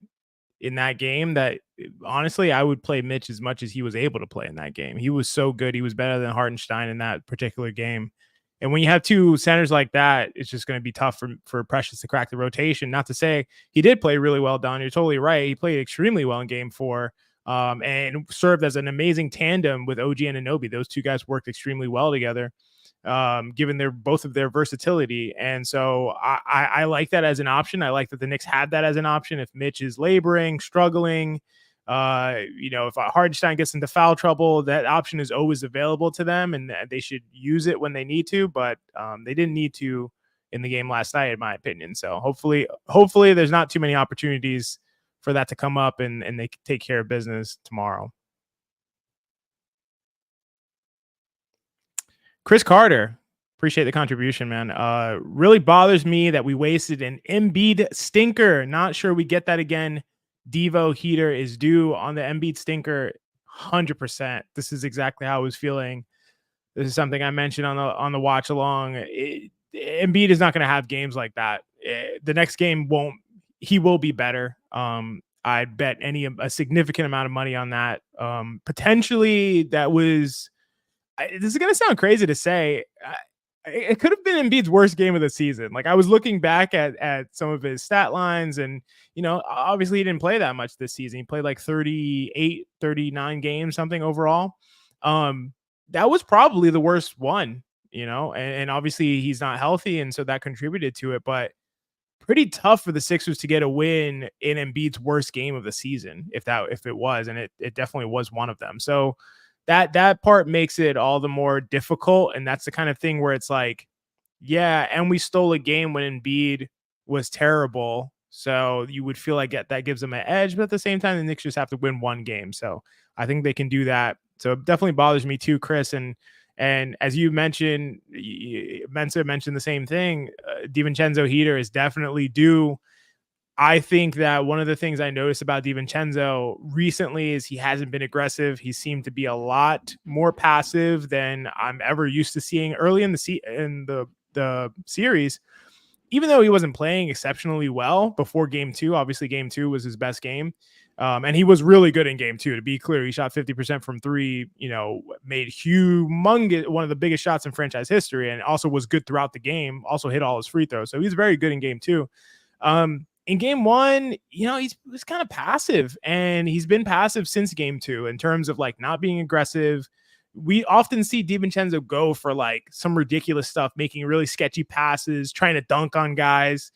in that game that honestly I would play Mitch as much as he was able to play in that game. He was so good. He was better than Hartenstein in that particular game. And when you have two centers like that, it's just going to be tough for Precious to crack the rotation. Not to say he did play really well, Don. You're totally right. He played extremely well in game 4. And served as an amazing tandem with OG Anunoby. Those two guys worked extremely well together, given both of their versatility. And so I like that as an option. I like that the Knicks had that as an option. If Mitch is laboring, struggling, if Hardenstein gets into foul trouble, that option is always available to them, and they should use it when they need to. But they didn't need to in the game last night, in my opinion. So hopefully there's not too many opportunities for that to come up, and they can take care of business tomorrow. Chris Carter, appreciate the contribution, man. Really bothers me that we wasted an Embiid stinker. Not sure we get that again. Devo heater is due on the Embiid stinker 100%. This is exactly how I was feeling. This is something I mentioned on the watch along. Embiid is not going to have games like that. The next game he will be better. I'd bet a significant amount of money on that. Potentially that was, this is going to sound crazy to say, it could have been Embiid's worst game of the season. Like, I was looking back at some of his stat lines, and, obviously he didn't play that much this season. He played like 38, 39 games, something overall. That was probably the worst one, and obviously he's not healthy. And so that contributed to it, but pretty tough for the Sixers to get a win in Embiid's worst game of the season. If it was, and it definitely was one of them. So that part makes it all the more difficult. And that's the kind of thing where it's like, yeah, and we stole a game when Embiid was terrible. So you would feel like that gives them an edge, but at the same time, the Knicks just have to win one game. So I think they can do that. So it definitely bothers me too, Chris. And as you mentioned, Mensa mentioned the same thing. DiVincenzo heater is definitely due. I think that one of the things I noticed about DiVincenzo recently is he hasn't been aggressive. He seemed to be a lot more passive than I'm ever used to seeing early in the series. Even though he wasn't playing exceptionally well before game 2, obviously game 2 was his best game. And he was really good in game 2, to be clear. He shot 50% from 3, made humongous, one of the biggest shots in franchise history, and also was good throughout the game, also hit all his free throws. So he's very good in game 2. In game 1, he was kind of passive, and he's been passive since game 2 in terms of like not being aggressive. We often see DiVincenzo go for like some ridiculous stuff, making really sketchy passes, trying to dunk on guys.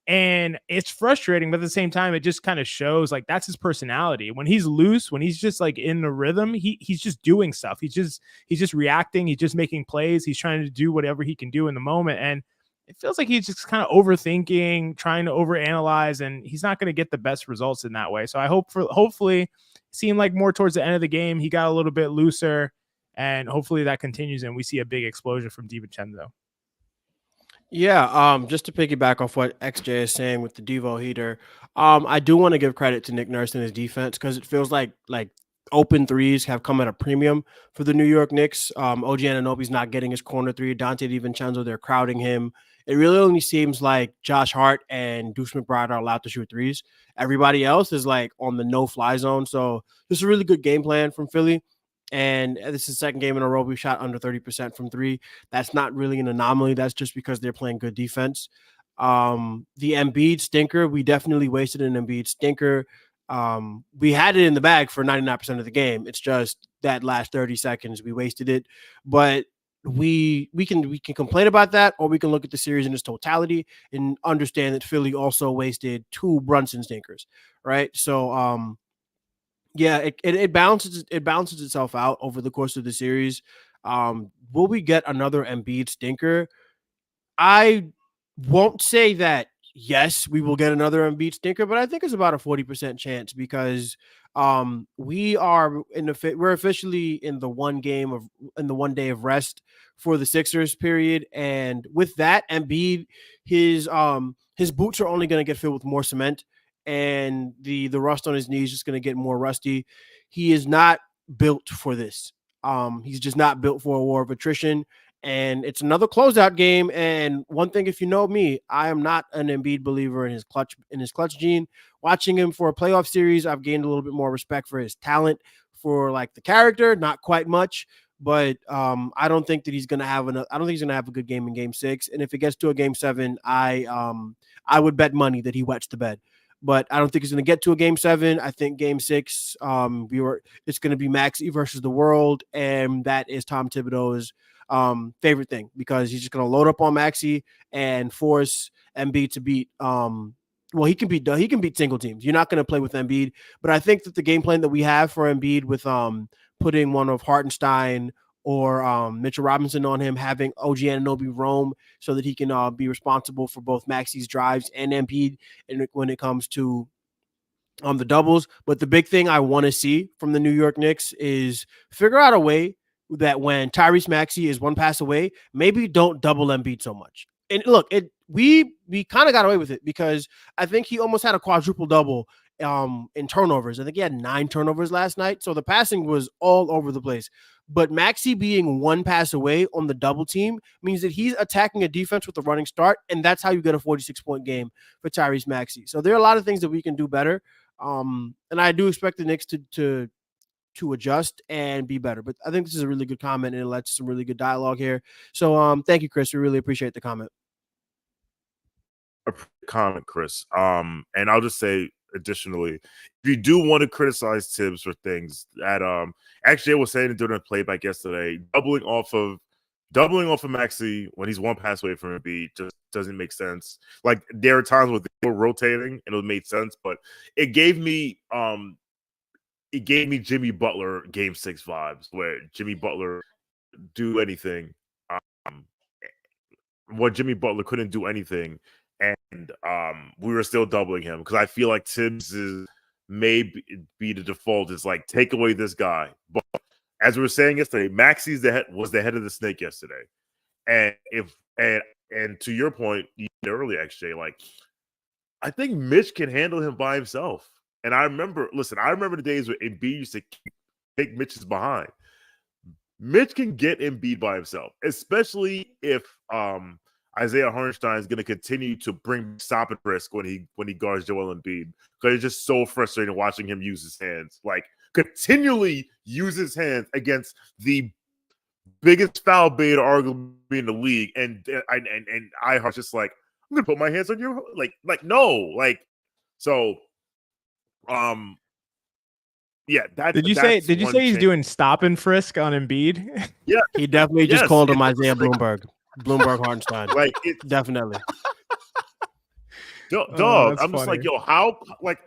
And it's frustrating, but at the same time, it just kind of shows like that's his personality. When he's loose, when he's just like in the rhythm, he's just doing stuff. He's just reacting. He's just making plays. He's trying to do whatever he can do in the moment. And it feels like he's just kind of overthinking, trying to overanalyze, and he's not going to get the best results in that way. So I hopefully seemed like more towards the end of the game, he got a little bit looser, and hopefully that continues and we see a big explosion from DiVincenzo. Yeah, just to piggyback off what XJ is saying with the Devo heater, I do want to give credit to Nick Nurse and his defense, because it feels like open threes have come at a premium for the New York Knicks. OG Anunoby's not getting his corner three. Dante DiVincenzo, they're crowding him. It really only seems like Josh Hart and Deuce McBride are allowed to shoot threes. Everybody else is like on the no-fly zone. So this is a really good game plan from Philly. And this is the second game in a row we shot under 30% from 3. That's not really an anomaly. That's just because they're playing good defense. The Embiid stinker, we definitely wasted an Embiid stinker. We had it in the bag for 99% of the game. It's just that last 30 seconds we wasted it. But we can complain about that, or we can look at the series in its totality and understand that Philly also wasted 2 Brunson stinkers, right? So yeah, it balances itself out over the course of the series. Will we get another Embiid stinker? I won't say that yes, we will get another Embiid stinker, but I think it's about a 40% chance because we're officially in the one day of rest for the Sixers period, and with that, Embiid, his boots are only going to get filled with more cement, and the rust on his knees is just going to get more rusty. He is not built for this. He's just not built for a war of attrition. And it's another closeout game. And one thing, if you know me, I am not an Embiid believer in his clutch gene. Watching him for a playoff series, I've gained a little bit more respect for his talent, for like the character, not quite much. But I don't think that he's gonna have a good game in Game 6. And if it gets to a Game 7, I would bet money that he wets the bed. But I don't think he's going to get to a Game 7. I think Game 6, it's going to be Maxey versus the world, and that is Tom Thibodeau's favorite thing because he's just going to load up on Maxey and force Embiid to beat. He can beat single teams. You're not going to play with Embiid, but I think that the game plan that we have for Embiid with putting one of Hartenstein or Mitchell Robinson on him, having OG Anunoby roam so that he can be responsible for both Maxey's drives and Embiid when it comes to the doubles. But the big thing I want to see from the New York Knicks is figure out a way that when Tyrese Maxey is one pass away, maybe don't double Embiid so much. And look, we kind of got away with it because I think he almost had a quadruple double in turnovers. I think he had 9 turnovers last night. So the passing was all over the place. But Maxey being one pass away on the double team means that he's attacking a defense with a running start, and that's how you get a 46-point game for Tyrese Maxey. So there are a lot of things that we can do better, and I do expect the Knicks to adjust and be better. But I think this is a really good comment, and it led to some really good dialogue here. So thank you, Chris. We really appreciate the comment. A comment, Chris. And I'll just say, additionally, if you do want to criticize Tibbs for things that actually I was saying during the playback yesterday, doubling off of Maxey when he's one pass away from Embiid just doesn't make sense. Like there are times where they were rotating and it made sense, but it gave me Jimmy Butler Game 6 vibes where Jimmy Butler do anything. What Jimmy Butler couldn't do anything. And we were still doubling him because I feel like Tibbs may be the default is like take away this guy. But as we were saying yesterday, Maxey's was the head of the snake yesterday. And and to your point earlier, XJ, like I think Mitch can handle him by himself. And I remember the days where Embiid used to take Mitch's behind. Mitch can get Embiid by himself, especially if Isaiah Hartenstein is going to continue to bring stop and risk when he guards Joel Embiid because it's just so frustrating watching him use his hands, like continually use his hands against the biggest foul bait arguably in the league, and Ihart's just like I'm going to put my hands on you, like no, like so. Yeah. Did you say he's doing stop and frisk on Embiid? Yeah, he definitely just called him Isaiah Bloomberg. Bloomberg Hartenstein. Like definitely. Dog, I'm just like, yo, how like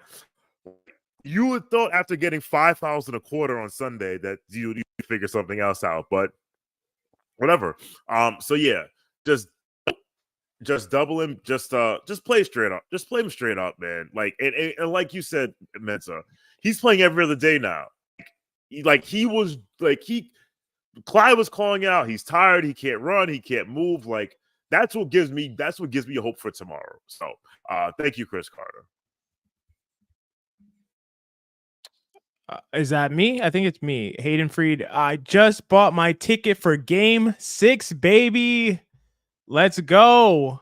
you would thought after getting 5 fouls in a quarter on Sunday that you figure something else out, but whatever. So yeah, just double him, just play straight up. Just play him straight up, man. Like and like you said, Mensa, he's playing every other day now. Clyde was calling out. He's tired. He can't run. He can't move. Like that's what gives me hope for tomorrow. So, thank you, Chris Carter. Is that me? I think it's me, Hayden Freed. I just bought my ticket for Game 6, baby. Let's go.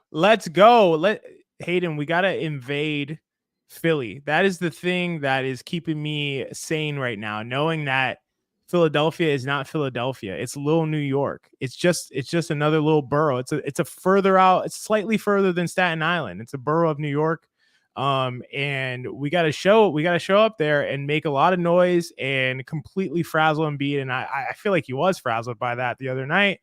Hayden, we gotta invade Philly. That is the thing that is keeping me sane right now, knowing that Philadelphia is not Philadelphia. It's little New York. It's just another little borough. It's a further out. It's slightly further than Staten Island. It's a borough of New York. And we got to show up there and make a lot of noise and completely frazzle Embiid. And I feel like he was frazzled by that the other night.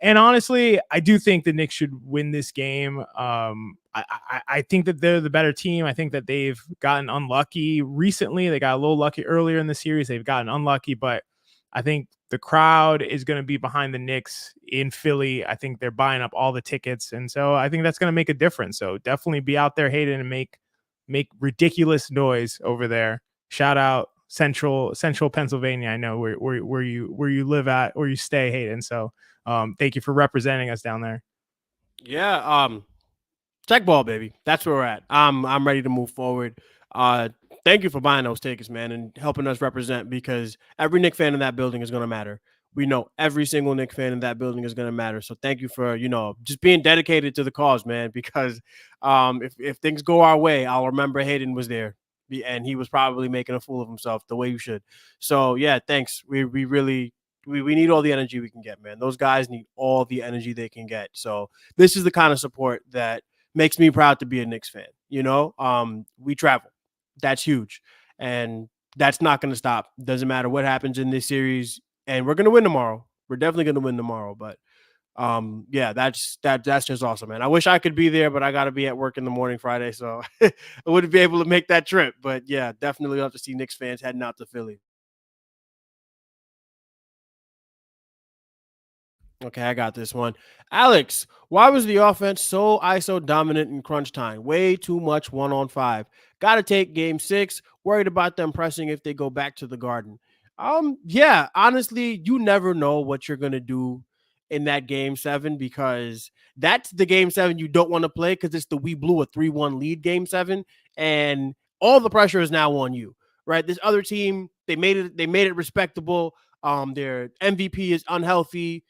And honestly, I do think the Knicks should win this game. I think that they're the better team. I think that they've gotten unlucky recently. They got a little lucky earlier in the series. They've gotten unlucky, but I think the crowd is going to be behind the Knicks in Philly. I think they're buying up all the tickets. And so I think that's going to make a difference. So definitely be out there, Hayden, and make ridiculous noise over there. Shout out Central Pennsylvania. I know where you live at or you stay, Hayden. So thank you for representing us down there. Yeah, tech ball, baby. That's where we're at. I'm ready to move forward. Thank you for buying those tickets, man, and helping us represent, because every Knicks fan in that building is going to matter. We know every single Knicks fan in that building is going to matter. So thank you for, just being dedicated to the cause, man, because if things go our way, I'll remember Hayden was there and he was probably making a fool of himself the way you should. So yeah, thanks. We really need all the energy we can get, man. Those guys need all the energy they can get. So this is the kind of support that makes me proud to be a Knicks fan. We travel. That's huge. And that's not going to stop. Doesn't matter what happens in this series. And we're going to win tomorrow. We're definitely going to win tomorrow. But yeah, that's just awesome, man. I wish I could be there, but I got to be at work in the morning Friday. So I wouldn't be able to make that trip. But yeah, definitely love to see Knicks fans heading out to Philly. Okay, I got this one. Alex, why was the offense so ISO dominant in crunch time? Way too much 1-on-5. Got to take game 6. Worried about them pressing if they go back to the Garden. Yeah, honestly, you never know what you're going to do in that game 7, because that's the game 7 you don't want to play, because it's the we blew a 3-1 lead game 7, and all the pressure is now on you, right? This other team, they made it respectable. Their MVP is unhealthy.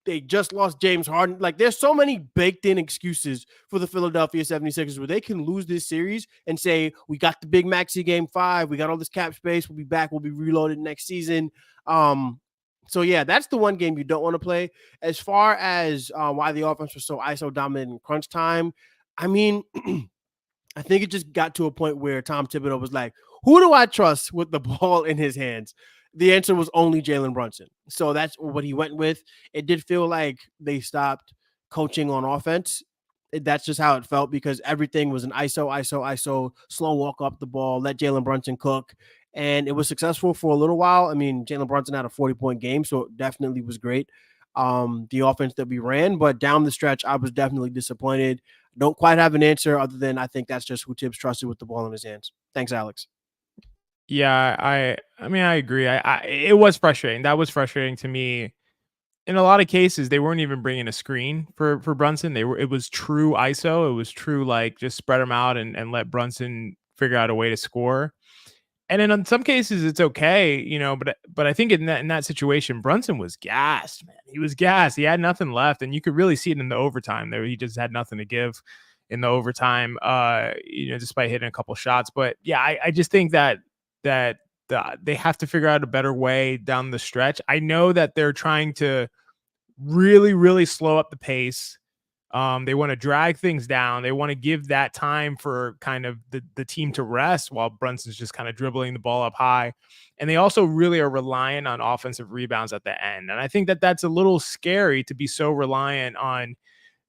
They just lost James Harden. Like, there's so many baked in excuses for the Philadelphia 76ers where they can lose this series and say, we got the big Maxey game 5. We got all this cap space. We'll be back. We'll be reloaded next season. So yeah, that's the one game you don't want to play. As far as why the offense was so ISO dominant in crunch time, I mean, I think it just got to a point where Tom Thibodeau was like, who do I trust with the ball in his hands? The answer was only Jalen Brunson. So that's what he went with. It did feel like they stopped coaching on offense. That's just how it felt, because everything was an ISO, slow walk up the ball, let Jalen Brunson cook. And it was successful for a little while. I mean, Jalen Brunson had a 40-point game, so it definitely was great. The offense that we ran, but down the stretch, I was definitely disappointed. Don't quite have an answer other than I think that's just who Tibbs trusted with the ball in his hands. Thanks, Alex. Yeah, I mean, I agree. It was frustrating. That was frustrating to me. In a lot of cases, they weren't even bringing a screen for Brunson. It was true ISO. It was true, like, just spread them out and let Brunson figure out a way to score. And then in some cases it's okay, but I think in that situation, Brunson was gassed, man. He was gassed. He had nothing left, and you could really see it in the overtime there. He just had nothing to give in the overtime, despite hitting a couple shots. But yeah, I just think that they have to figure out a better way down the stretch. I know that they're trying to really, really slow up the pace. They want to drag things down. They want to give that time for kind of the team to rest while Brunson's just kind of dribbling the ball up high. And they also really are relying on offensive rebounds at the end. And I think that that's a little scary to be so reliant on.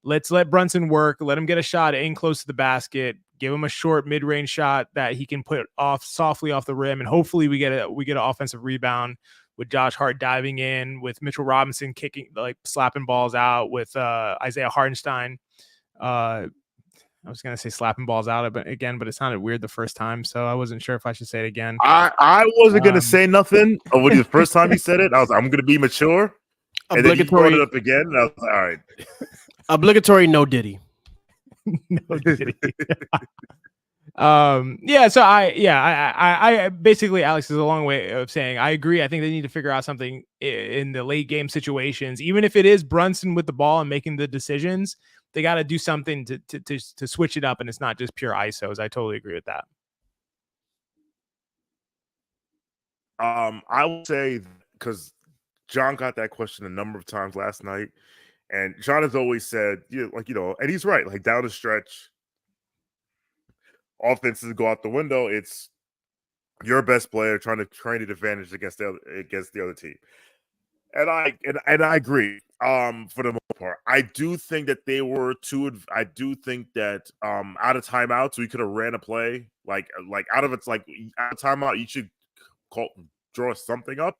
Let's let Brunson work. Let him get a shot in close to the basket. Give him a short mid-range shot that he can put off softly off the rim. And hopefully we get an offensive rebound with Josh Hart diving in, with Mitchell Robinson kicking, like, slapping balls out, with Isaiah Hartenstein. I was going to say slapping balls out again, but it sounded weird the first time, so I wasn't sure if I should say it again. I wasn't going to say nothing. When the first time you said it, I was like, I'm going to be mature. And then you brought it up again, and I was like, all right. Obligatory no Diddy. No Diddy. So I basically, Alex, is a long way of saying I agree. I think they need to figure out something in the late game situations, even if it is Brunson with the ball and making the decisions. They got to do something to switch it up, and it's not just pure ISOs. I totally agree with that. I would say, because John got that question a number of times last night, and John has always said, and he's right, like, down the stretch, offenses go out the window. It's your best player trying to create an advantage against the other team. And I agree. For the most part, I do think that they were too. I do think that out of timeouts, we could have ran a play like out of timeout, you should draw something up.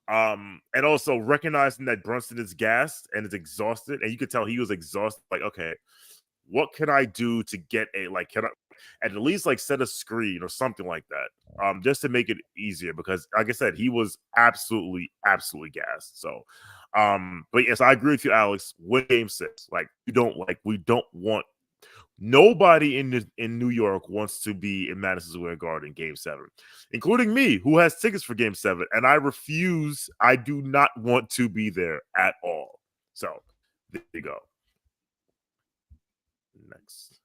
And also recognizing that Brunson is gassed and is exhausted, and you could tell he was exhausted. Like, okay, what can I do to get can I at least set a screen or something like that, just to make it easier, because like I said, he was absolutely gassed. So but yes, I agree with you, Alex. Win game 6. We don't want, nobody in New York wants to be in Madison Square Garden in game 7, including me, who has tickets for game 7, and I refuse. I do not want to be there at all. So there you go. Next,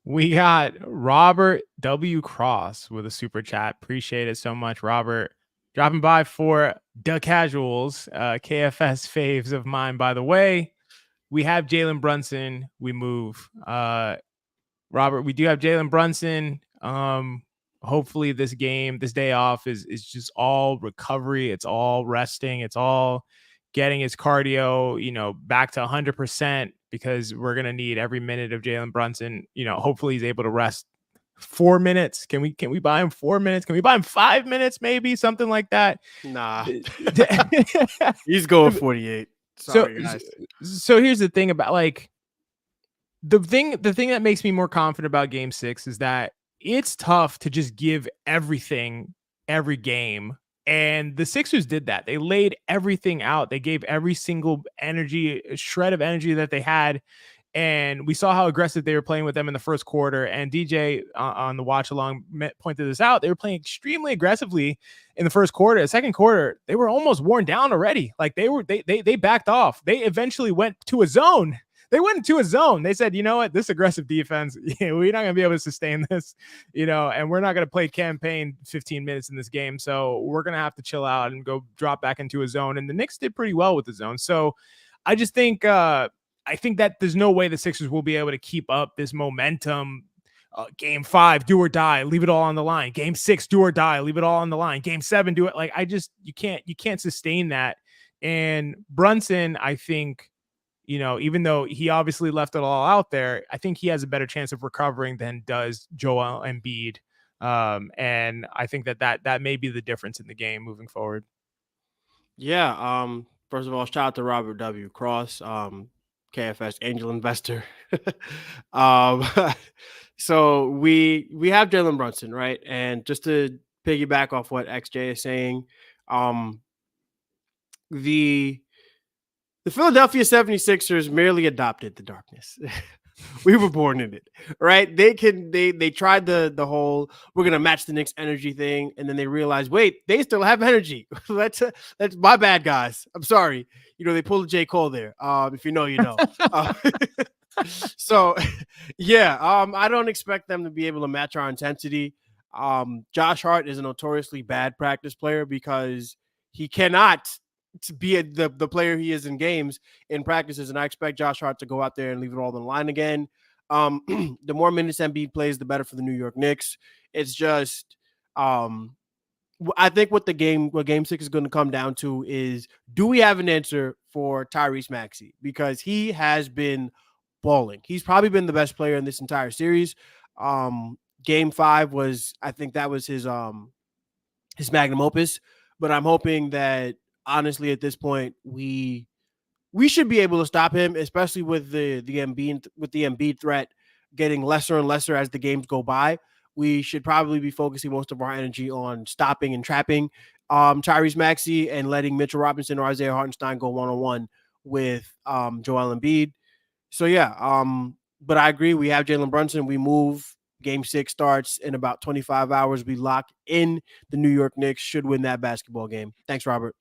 we got Robert W. Cross with a super chat. Appreciate it so much, Robert. Dropping by for the casuals, KFS faves of mine, by the way. We have Jalen Brunson. We move. Robert, we do have Jalen Brunson. Hopefully this day off is just all recovery. It's all resting. It's all getting his cardio, back to 100%, because we're going to need every minute of Jalen Brunson. Hopefully he's able to rest 4 minutes. Can we buy him 4 minutes? Can we buy him 5 minutes? Maybe something like that. Nah, he's going 48. Sorry, guys. So here's the thing about the thing that makes me more confident about game 6 is that it's tough to just give everything every game. And the Sixers did that. They laid everything out. They gave every single shred of energy that they had. And we saw how aggressive they were playing with them in the first quarter. And DJ on the watch along pointed this out. They were playing extremely aggressively in the first quarter. The second quarter, they were almost worn down already. They backed off. They eventually went to a zone. They said, you know what, this aggressive defense, we're not going to be able to sustain this, and we're not going to play campaign 15 minutes in this game. So we're going to have to chill out and go drop back into a zone. And the Knicks did pretty well with the zone. So I just think, I think that there's no way the Sixers will be able to keep up this momentum. Game 5, do or die, leave it all on the line. Game 6, do or die, leave it all on the line. Game 7, do it. You can't sustain that. And Brunson, I think, even though he obviously left it all out there, I think he has a better chance of recovering than does Joel Embiid. And I think that may be the difference in the game moving forward. Yeah. First of all, shout out to Robert W. Cross, KFS angel investor. So we have Jalen Brunson, right? And just to piggyback off what XJ is saying, the Philadelphia 76ers merely adopted the darkness. We were born in it, right? They tried the whole we're gonna match the Knicks energy thing, and then they realized, wait, they still have energy. That's my bad, guys. I'm sorry. They pulled a J. Cole there. If you know, you know. So yeah, I don't expect them to be able to match our intensity. Josh Hart is a notoriously bad practice player because he cannot to be the player he is in games, in practices, and I expect Josh Hart to go out there and leave it all on the line again. The more minutes Embiid plays, the better for the New York Knicks. It's just, I think what game 6 is going to come down to is, do we have an answer for Tyrese Maxey? Because he has been balling. He's probably been the best player in this entire series. Game 5 was, I think that was his magnum opus, but I'm hoping that, honestly, at this point, we should be able to stop him, especially with the Embiid threat getting lesser and lesser as the games go by. We should probably be focusing most of our energy on stopping and trapping Tyrese Maxey and letting Mitchell Robinson or Isaiah Hartenstein go one-on-one with Joel Embiid. So yeah, but I agree. We have Jalen Brunson. We move. Game 6 starts in about 25 hours. We lock in. The New York Knicks should win that basketball game. Thanks, Robert.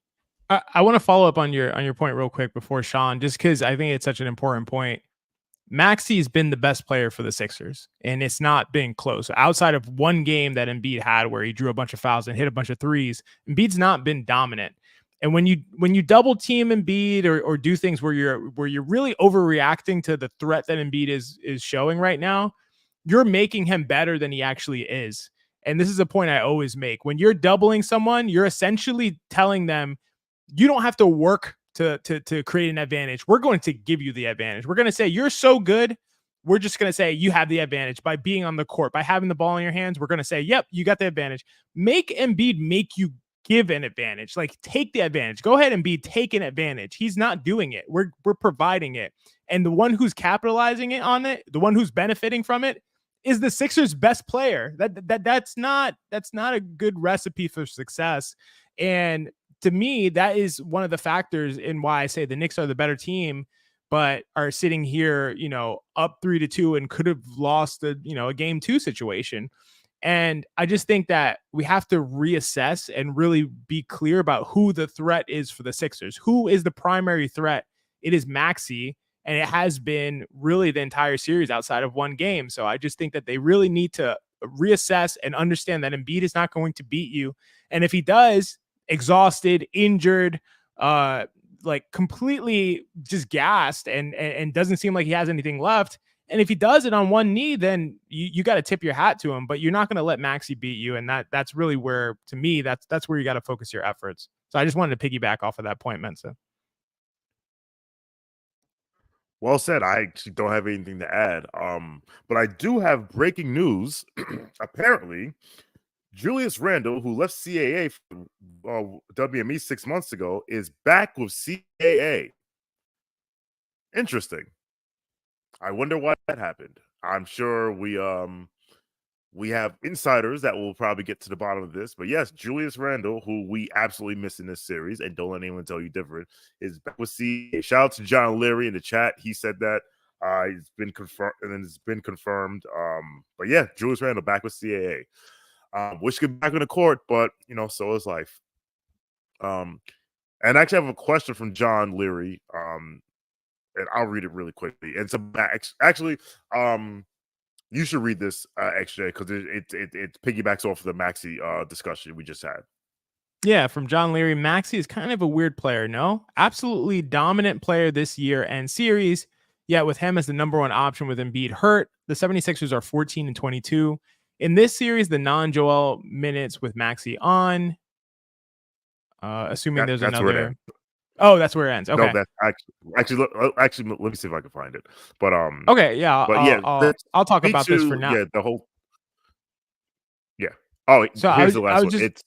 I want to follow up on your point real quick before Sean, just because I think it's such an important point. Maxey's been the best player for the Sixers, and it's not been close. Outside of one game that Embiid had where he drew a bunch of fouls and hit a bunch of threes, Embiid's not been dominant. And when you double team Embiid or do things where you're really overreacting to the threat that Embiid is showing right now, you're making him better than he actually is. And this is a point I always make. When you're doubling someone, you're essentially telling them, you don't have to work to create an advantage. We're going to give you the advantage. We're going to say, you're so good. We're just going to say you have the advantage by being on the court, by having the ball in your hands. We're going to say, yep, you got the advantage. Make Embiid make you give an advantage, like take the advantage. Go ahead and be taking advantage. He's not doing it. We're providing it. And the one who's capitalizing it on it, the one who's benefiting from it is the Sixers' best player. That's not a good recipe for success. And to me, that is one of the factors in why I say the Knicks are the better team, but are sitting here, up 3-2 and could have lost a game 2 situation. And I just think that we have to reassess and really be clear about who the threat is for the Sixers. Who is the primary threat? It is Maxey, and it has been really the entire series outside of one game. So I just think that they really need to reassess and understand that Embiid is not going to beat you. And if he does, exhausted, injured, like completely just gassed and doesn't seem like he has anything left, and if he does it on one knee, then you got to tip your hat to him, but you're not going to let Maxey beat you. And that's really where, to me, that's where you got to focus your efforts. So I just wanted to piggyback off of that point, Mensa. Well said. I actually don't have anything to add. But I do have breaking news. Apparently, Julius Randle, who left CAA from WME 6 months ago, is back with CAA. Interesting. I wonder why that happened. I'm sure we have insiders that will probably get to the bottom of this. But yes, Julius Randle, who we absolutely miss in this series, and don't let anyone tell you different, is back with CAA. Shout out to John Leary in the chat. He said that it's been confirmed, and it's been confirmed. But yeah, Julius Randle back with CAA. Wish he could be back on the court, but so is life. And I actually have a question from John Leary. And I'll read it really quickly. And so actually, you should read this, XJ, because it piggybacks off of the Maxey discussion we just had. Yeah, from John Leary, Maxey is kind of a weird player, no? Absolutely dominant player this year and series, yet with him as the number one option with Embiid hurt, the 76ers are 14-22. In this series, the non-Joel minutes with Maxey on, assuming there's another... Oh, that's where it ends. Okay. No, that's actually, let me see if I can find it. But okay, yeah. I'll talk about this for now. Yeah, the whole. Yeah. Oh, so here's the last one. It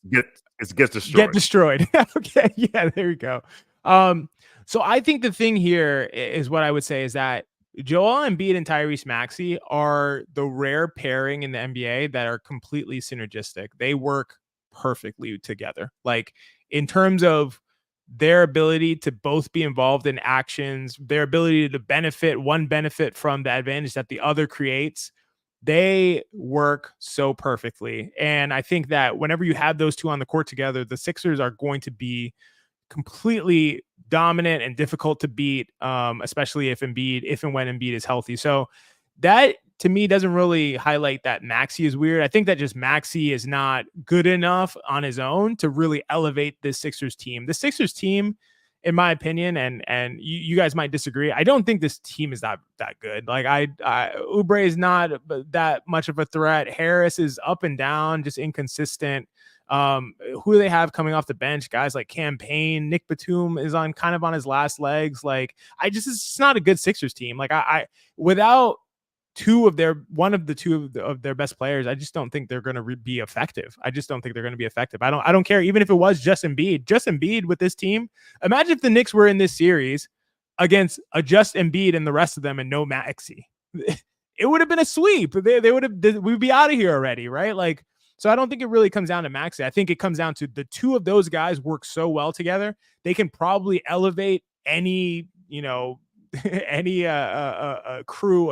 gets destroyed. Get destroyed. Okay. Yeah. There you go. So I think the thing here is what I would say is that Joel Embiid and Tyrese Maxey are the rare pairing in the NBA that are completely synergistic. They work perfectly together. Like in terms of their ability to both be involved in actions, their ability to benefit from the advantage that the other creates, they work so perfectly. And I think that whenever you have those two on the court together, the Sixers are going to be completely dominant and difficult to beat, especially if and when Embiid is healthy. So that, to me, doesn't really highlight that Maxey is weird. I think that just Maxey is not good enough on his own to really elevate this Sixers team. The Sixers team, in my opinion, and you guys might disagree, I don't think this team is that good. Like Oubre is not that much of a threat. Harris is up and down, just inconsistent. Who do they have coming off the bench? Guys like Campaign, Nick Batum is on his last legs. Like it's just not a good Sixers team. Like without one of the two of their best players, I just don't think they're going to be effective. I don't care. Even if it was just Embiid with this team. Imagine if the Knicks were in this series against just Embiid and the rest of them and no Maxey. It would have been a sweep. We'd be out of here already. Right. Like, so I don't think it really comes down to Maxey. I think it comes down to the two of those guys work so well together. They can probably elevate any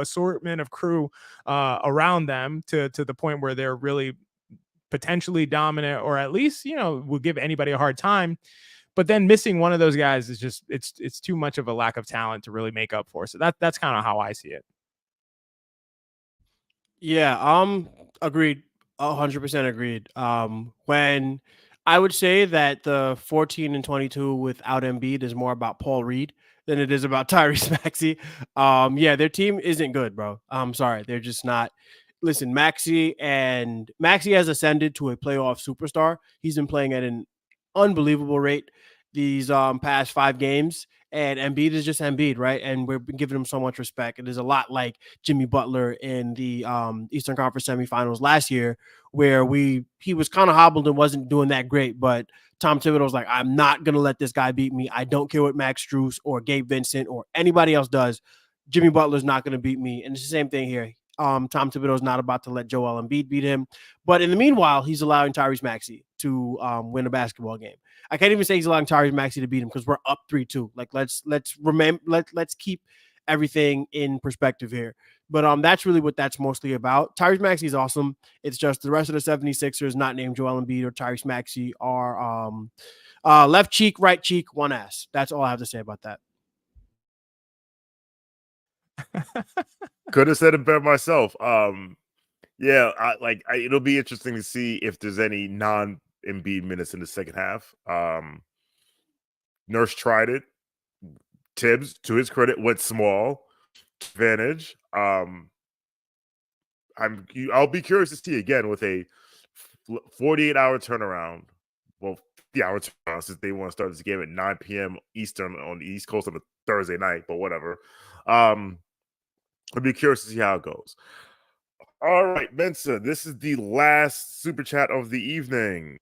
assortment of crew around them to the point where they're really potentially dominant, or at least will give anybody a hard time. But then missing one of those guys is just it's too much of a lack of talent to really make up for. So that's kind of how I see it. Yeah, agreed. 100% agreed. When I would say that the 14-22 without Embiid is more about Paul Reed than it is about Tyrese Maxey. Yeah, their team isn't good, bro. I'm sorry. They're just not. Listen, Maxey has ascended to a playoff superstar. He's been playing at an unbelievable rate these past 5 games. And Embiid is just Embiid, right? And we're giving him so much respect. It is a lot like Jimmy Butler in the Eastern Conference semifinals last year, where he was kind of hobbled and wasn't doing that great, but Tom Thibodeau's like, I'm not going to let this guy beat me. I don't care what Max Strus or Gabe Vincent or anybody else does. Jimmy Butler's not going to beat me. And it's the same thing here. Tom Thibodeau's not about to let Joel Embiid beat him. But in the meanwhile, he's allowing Tyrese Maxey to win a basketball game. I can't even say he's allowing Tyrese Maxey to beat him because we're up 3-2. Like let's remember, let's keep everything in perspective here. But that's really what that's mostly about. Tyrese Maxey is awesome. It's just the rest of the 76ers, not named Joel Embiid or Tyrese Maxey, are left cheek, right cheek, one ass. That's all I have to say about that. Could have said it better myself. Yeah, it'll be interesting to see if there's any non-Embiid minutes in the second half. Nurse tried it. Tibbs, to his credit, went small. Advantage. I'll be curious to see again with a 48-hour turnaround. Well, 50-hour turnaround since they want to start this game at 9 p.m. Eastern on the East Coast on a Thursday night, but whatever. I'll be curious to see how it goes. All right, Mensa, this is the last super chat of the evening.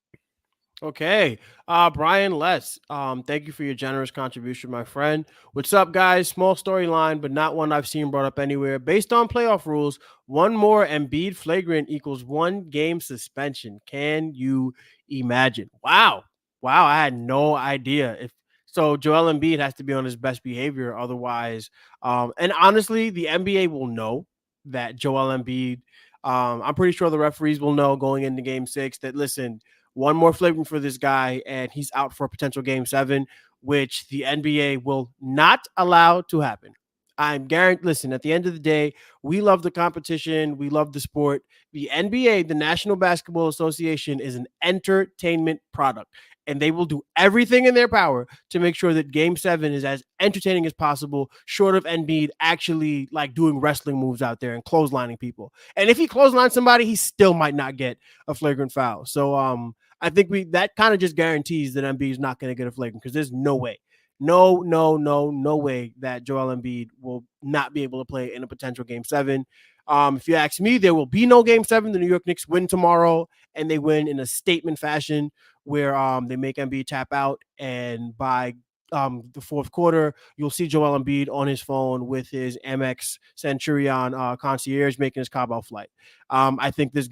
Okay. Brian Less, thank you for your generous contribution, my friend. What's up, guys? Small storyline, but not one I've seen brought up anywhere. Based on playoff rules, one more Embiid flagrant equals 1 game suspension. Can you imagine? Wow. I had no idea. So Joel Embiid has to be on his best behavior. Otherwise, and honestly, the NBA will know that Joel Embiid, I'm pretty sure the referees will know going into game 6 that, listen, one more flagrant for this guy, and he's out for a potential game 7, which the NBA will not allow to happen. I'm guaranteed. Listen, at the end of the day, we love the competition. We love the sport. The NBA, the National Basketball Association, is an entertainment product, and they will do everything in their power to make sure that Game 7 is as entertaining as possible, short of Embiid actually like doing wrestling moves out there and clotheslining people. And if he clotheslines somebody, he still might not get a flagrant foul. So I think that kind of just guarantees that Embiid is not going to get a flagrant, because there's no way. No way that Joel Embiid will not be able to play in a potential game 7. If you ask me, there will be no game 7. The New York Knicks win tomorrow, and they win in a statement fashion where they make Embiid tap out, and by the fourth quarter, you'll see Joel Embiid on his phone with his Amex Centurion concierge making his Cabo flight. I think this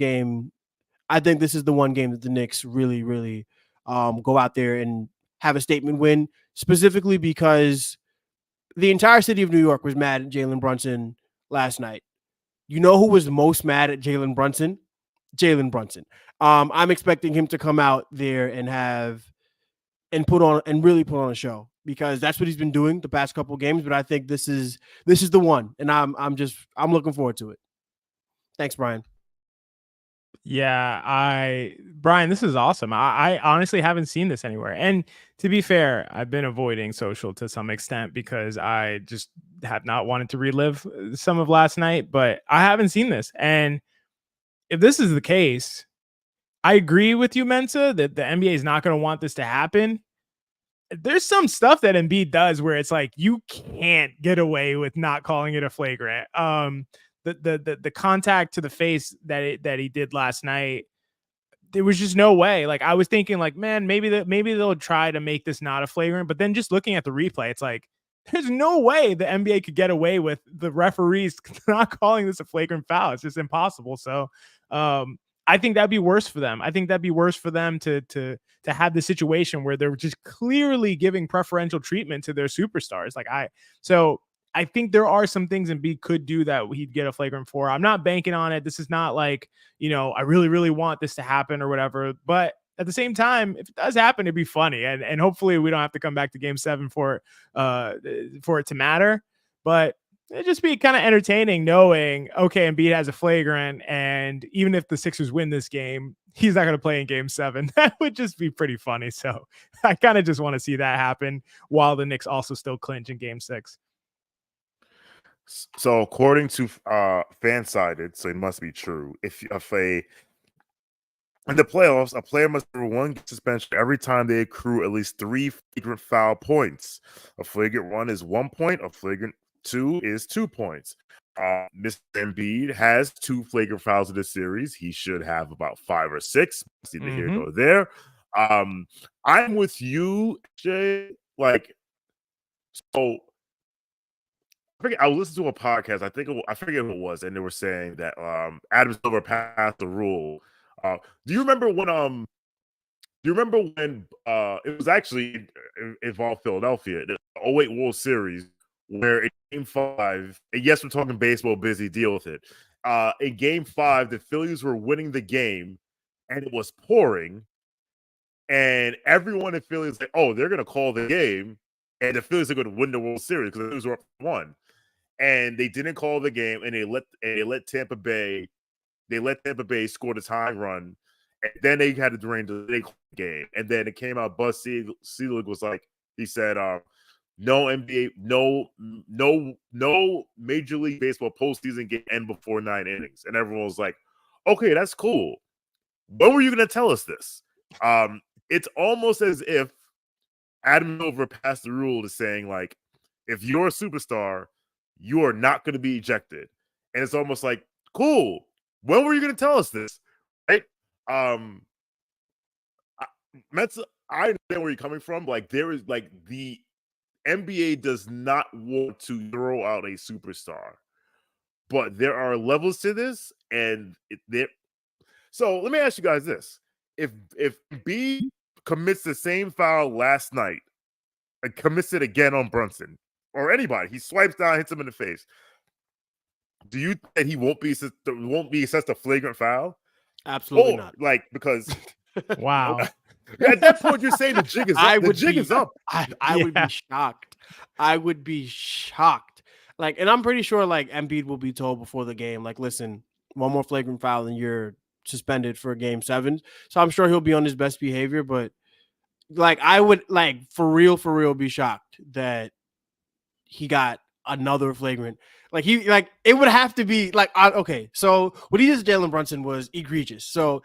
is the one game that the Knicks really go out there and have a statement win, specifically because the entire city of New York was mad at Jalen Brunson last night. You know who was most mad at Jalen Brunson? Jalen Brunson. I'm expecting him to come out there and really put on a show, because that's what he's been doing the past couple of games. But I think this is the one, and I'm looking forward to it. Thanks, Brian. Yeah, Brian, this is awesome. I honestly haven't seen this anywhere. And to be fair, I've been avoiding social to some extent because I just have not wanted to relive some of last night, but I haven't seen this. And if this is the case, I agree with you, Mensa, that the NBA is not going to want this to happen. There's some stuff that Embiid does where it's like, you can't get away with not calling it a flagrant. The contact to the face that he did last night, there was just no way. Like, I was thinking, like, man, maybe they'll try to make this not a flagrant. But then just looking at the replay, it's like, there's no way the NBA could get away with the referees not calling this a flagrant foul. It's just impossible. So I think that'd be worse for them. I think that'd be worse for them to have the situation where they're just clearly giving preferential treatment to their superstars. I think there are some things Embiid could do that he'd get a flagrant for. I'm not banking on it. This is not like, I really want this to happen or whatever. But at the same time, if it does happen, it'd be funny. And hopefully we don't have to come back to game 7 for it to matter. But it'd just be kind of entertaining knowing, okay, Embiid has a flagrant, and even if the Sixers win this game, he's not going to play in game 7. That would just be pretty funny. So I kind of just want to see that happen while the Knicks also still clinch in game 6. So according to Fansided, so it must be true. If In the playoffs, a player must suffer 1 suspension every time they accrue at least 3 flagrant foul points. A flagrant 1 is 1 point. A flagrant 2 is 2 points. Mr. Embiid has 2 flagrant fouls in this series. He should have about 5 or 6. It's neither here nor there. I'm with you, Jay. Like, so I listened to a podcast. I forget who it was, and they were saying that Adam Silver passed the rule. Do you remember when it was actually involved Philadelphia, the 08 World Series, where in Game 5, and yes, we're talking baseball, busy, deal with it. In Game 5, the Phillies were winning the game, and it was pouring, and everyone in Philly was like, "Oh, they're gonna call the game, and the Phillies are going to win the World Series because the Phillies were up 1." And they didn't call the game, and they let Tampa Bay score the tying run, and then they had to drain the game. And then it came out. Buzz Selig was like, he said, "No NBA, no Major League Baseball postseason game end before 9 innings." And everyone was like, "Okay, that's cool. When were you going to tell us this?" It's almost as if Adam Silver passed the rule to saying, like, if you're a superstar, you are not going to be ejected. And it's almost like, cool. When were you going to tell us this? Right? Mets, I understand where you're coming from. Like, there is, like, the NBA does not want to throw out a superstar. But there are levels to this, and so let me ask you guys this. If B commits the same foul last night and commits it again on Brunson or anybody, he swipes down, hits him in the face, do you think that he won't be assessed a flagrant foul? Absolutely not. Like, because wow. At that point, you're saying the jig is up. The jig is up. I would be shocked. I would be shocked. Like, and I'm pretty sure like Embiid will be told before the game, like, listen, one more flagrant foul and you're suspended for Game 7. So I'm sure he'll be on his best behavior, but like I would like for real be shocked that he got another flagrant. Like it would have to be like okay. So what he did to Jalen Brunson was egregious. So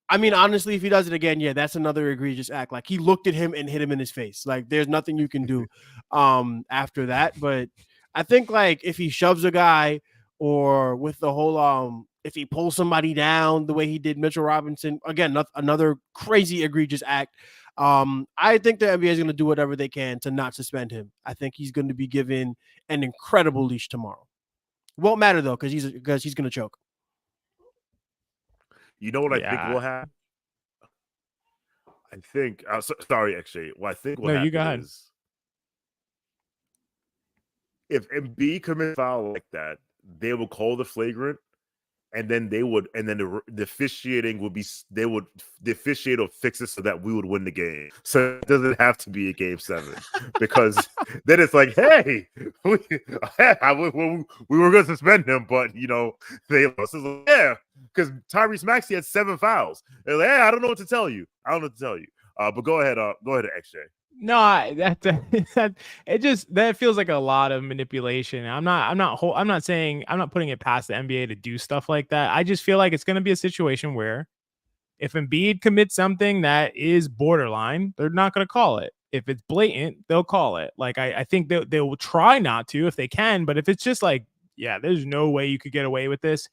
I mean, honestly, if he does it again, yeah, that's another egregious act. Like he looked at him and hit him in his face. Like there's nothing you can do after that. But I think like if he shoves a guy or with the whole if he pulls somebody down the way he did Mitchell Robinson, again, another crazy egregious act. I think the NBA is going to do whatever they can to not suspend him. I think he's going to be given an incredible leash tomorrow. Won't matter though because he's going to choke. You know what I think will happen? I think sorry, actually. What I think will happen is if Embiid commits a foul like that, they will call the flagrant, and then the officiating would be the officiator will fix it so that we would win the game. So it doesn't have to be a Game 7 because then it's like, hey, we were going to suspend him, but they lost. Like, yeah, because Tyrese Maxey had 7 fouls. They're like, hey, I don't know what to tell you. But go ahead, XJ. No, that feels like a lot of manipulation. I'm not saying I'm not putting it past the NBA to do stuff like that. I just feel like it's going to be a situation where if Embiid commits something that is borderline, they're not going to call it. If it's blatant, they'll call it. Like I think they will try not to if they can, but if it's just like, yeah, there's no way you could get away with this.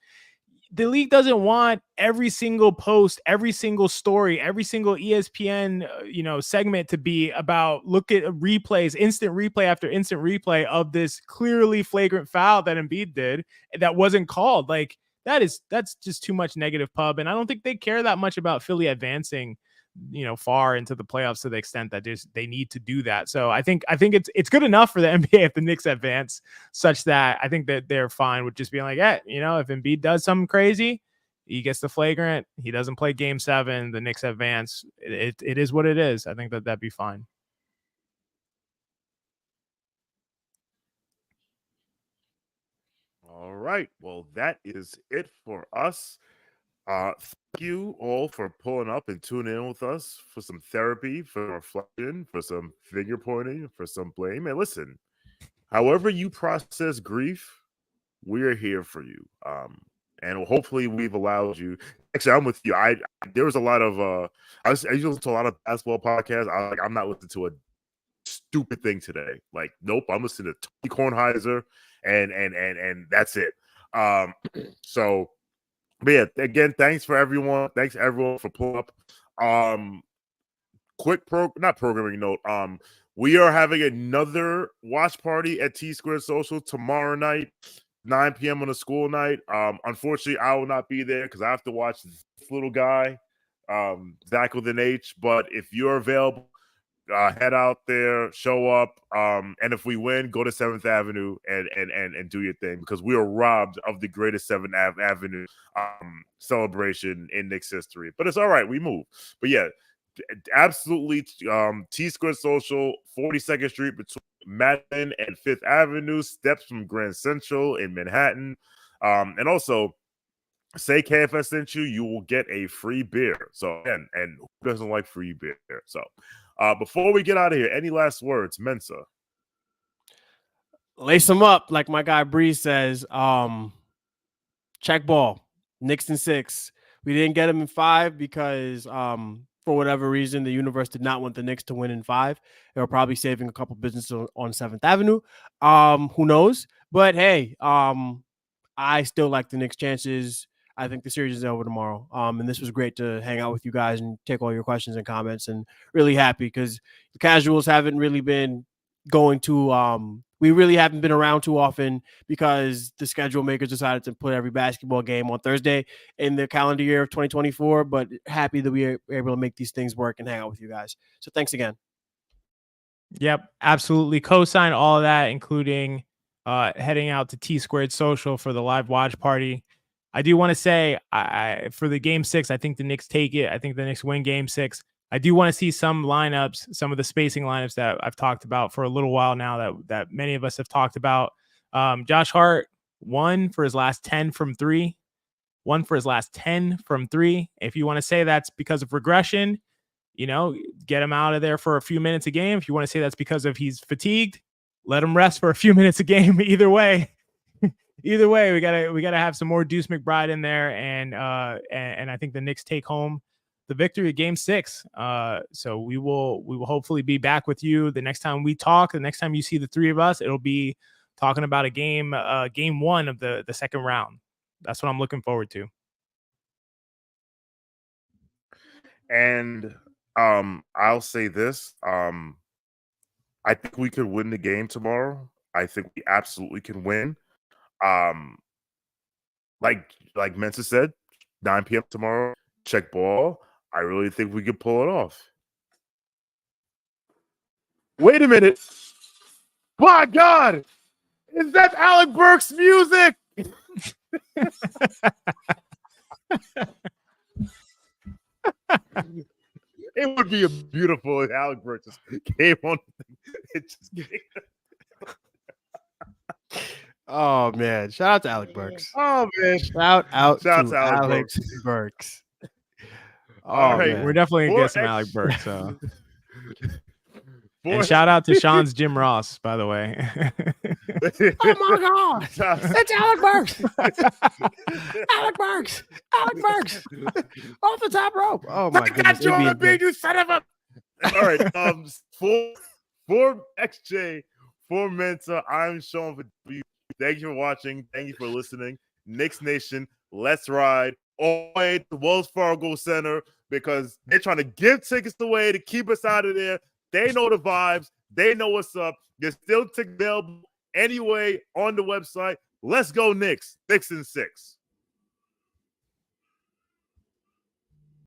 The league doesn't want every single post, every single story, every single ESPN, segment to be about look at replays, instant replay after instant replay of this clearly flagrant foul that Embiid did that wasn't called. Like that's just too much negative pub. And I don't think they care that much about Philly advancing, far into the playoffs to the extent that they need to do that. So I think it's good enough for the NBA if the Knicks advance such that I think that they're fine with just being like, if Embiid does something crazy, he gets the flagrant, he doesn't play Game 7, the Knicks advance. It is what it is. I think that'd be fine. All right. Well, that is it for us. Thank you all for pulling up and tuning in with us for some therapy, for reflection, for some finger pointing, for some blame. And listen, however you process grief, we are here for you. and hopefully we've allowed you. Actually, I'm with you. There was a lot of I listened to a lot of basketball podcasts. I'm not listening to a stupid thing today. Like, nope, I'm listening to Tony Kornheiser, and that's it. So, but yeah, again, thanks everyone for pulling up. Quick not programming note. We are having another watch party at T Squared Social tomorrow night, 9 p.m. on a school night. Unfortunately, I will not be there because I have to watch this little guy, Zach with an H. But if you're available, head out there, show up, and if we win, go to 7th Avenue and do your thing, because we are robbed of the greatest 7th Avenue celebration in Knicks history. But it's all right, we move. But yeah, absolutely, T Squared Social, 42nd Street between Madison and 5th Avenue, steps from Grand Central in Manhattan. And also, say KFS sent you, you will get a free beer. So, and who doesn't like free beer? So, before we get out of here, any last words, Mensa? Lace them up, like my guy Breeze says. Check ball, Knicks in 6. We didn't get him in 5 because for whatever reason, the universe did not want the Knicks to win in 5. They were probably saving a couple business on 7th Avenue. Who knows? But hey, I still like the Knicks' chances. I think the series is over tomorrow. And this was great to hang out with you guys and take all your questions and comments, and really happy because the casuals haven't really been going to we really haven't been around too often because the schedule makers decided to put every basketball game on Thursday in the calendar year of 2024, but happy that we are able to make these things work and hang out with you guys. So thanks again. Yep, absolutely. Co-sign all of that, including heading out to T Squared Social for the live watch party. I do want to say, for the Game 6, I think the Knicks take it. I think the Knicks win Game 6. I do want to see some lineups, some of the spacing lineups that I've talked about for a little while now that many of us have talked about. Josh Hart, 1 for his last 10 from 3. 1 for his last 10 from 3. If you want to say that's because of regression, get him out of there for a few minutes a game. If you want to say that's because of he's fatigued, let him rest for a few minutes a game. Either way, we gotta have some more Deuce McBride in there, and I think the Knicks take home the victory of Game 6. So we will hopefully be back with you the next time we talk. The next time you see the three of us, it'll be talking about a game 1 of the second round. That's what I'm looking forward to. And I'll say this. I think we could win the game tomorrow. I think we absolutely can win. Like Mensa said, 9 p.m. tomorrow, check ball. I really think we could pull it off. Wait a minute. My God. Is that Alec Burks music? It would be beautiful if Alec Burks just came on. Oh man! Shout out to Alec Burks. Oh man! Shout out to Alec Burks. All right, we're definitely gonna get some Alec Burks. So. And shout out to Sean's Jim Ross, by the way. Oh my God! It's Alec Burks. Alec Burks. Alec Burks. Off the top rope. Oh my goodness! You son of a. All right. For XJ, for Mensa, I'm Sean. Thank you for watching. Thank you for listening. Knicks Nation, let's ride all the way to Wells Fargo Center because they're trying to give tickets away to keep us out of there. They know the vibes. They know what's up. There's still tickets available anyway on the website. Let's go Knicks. Knicks in 6.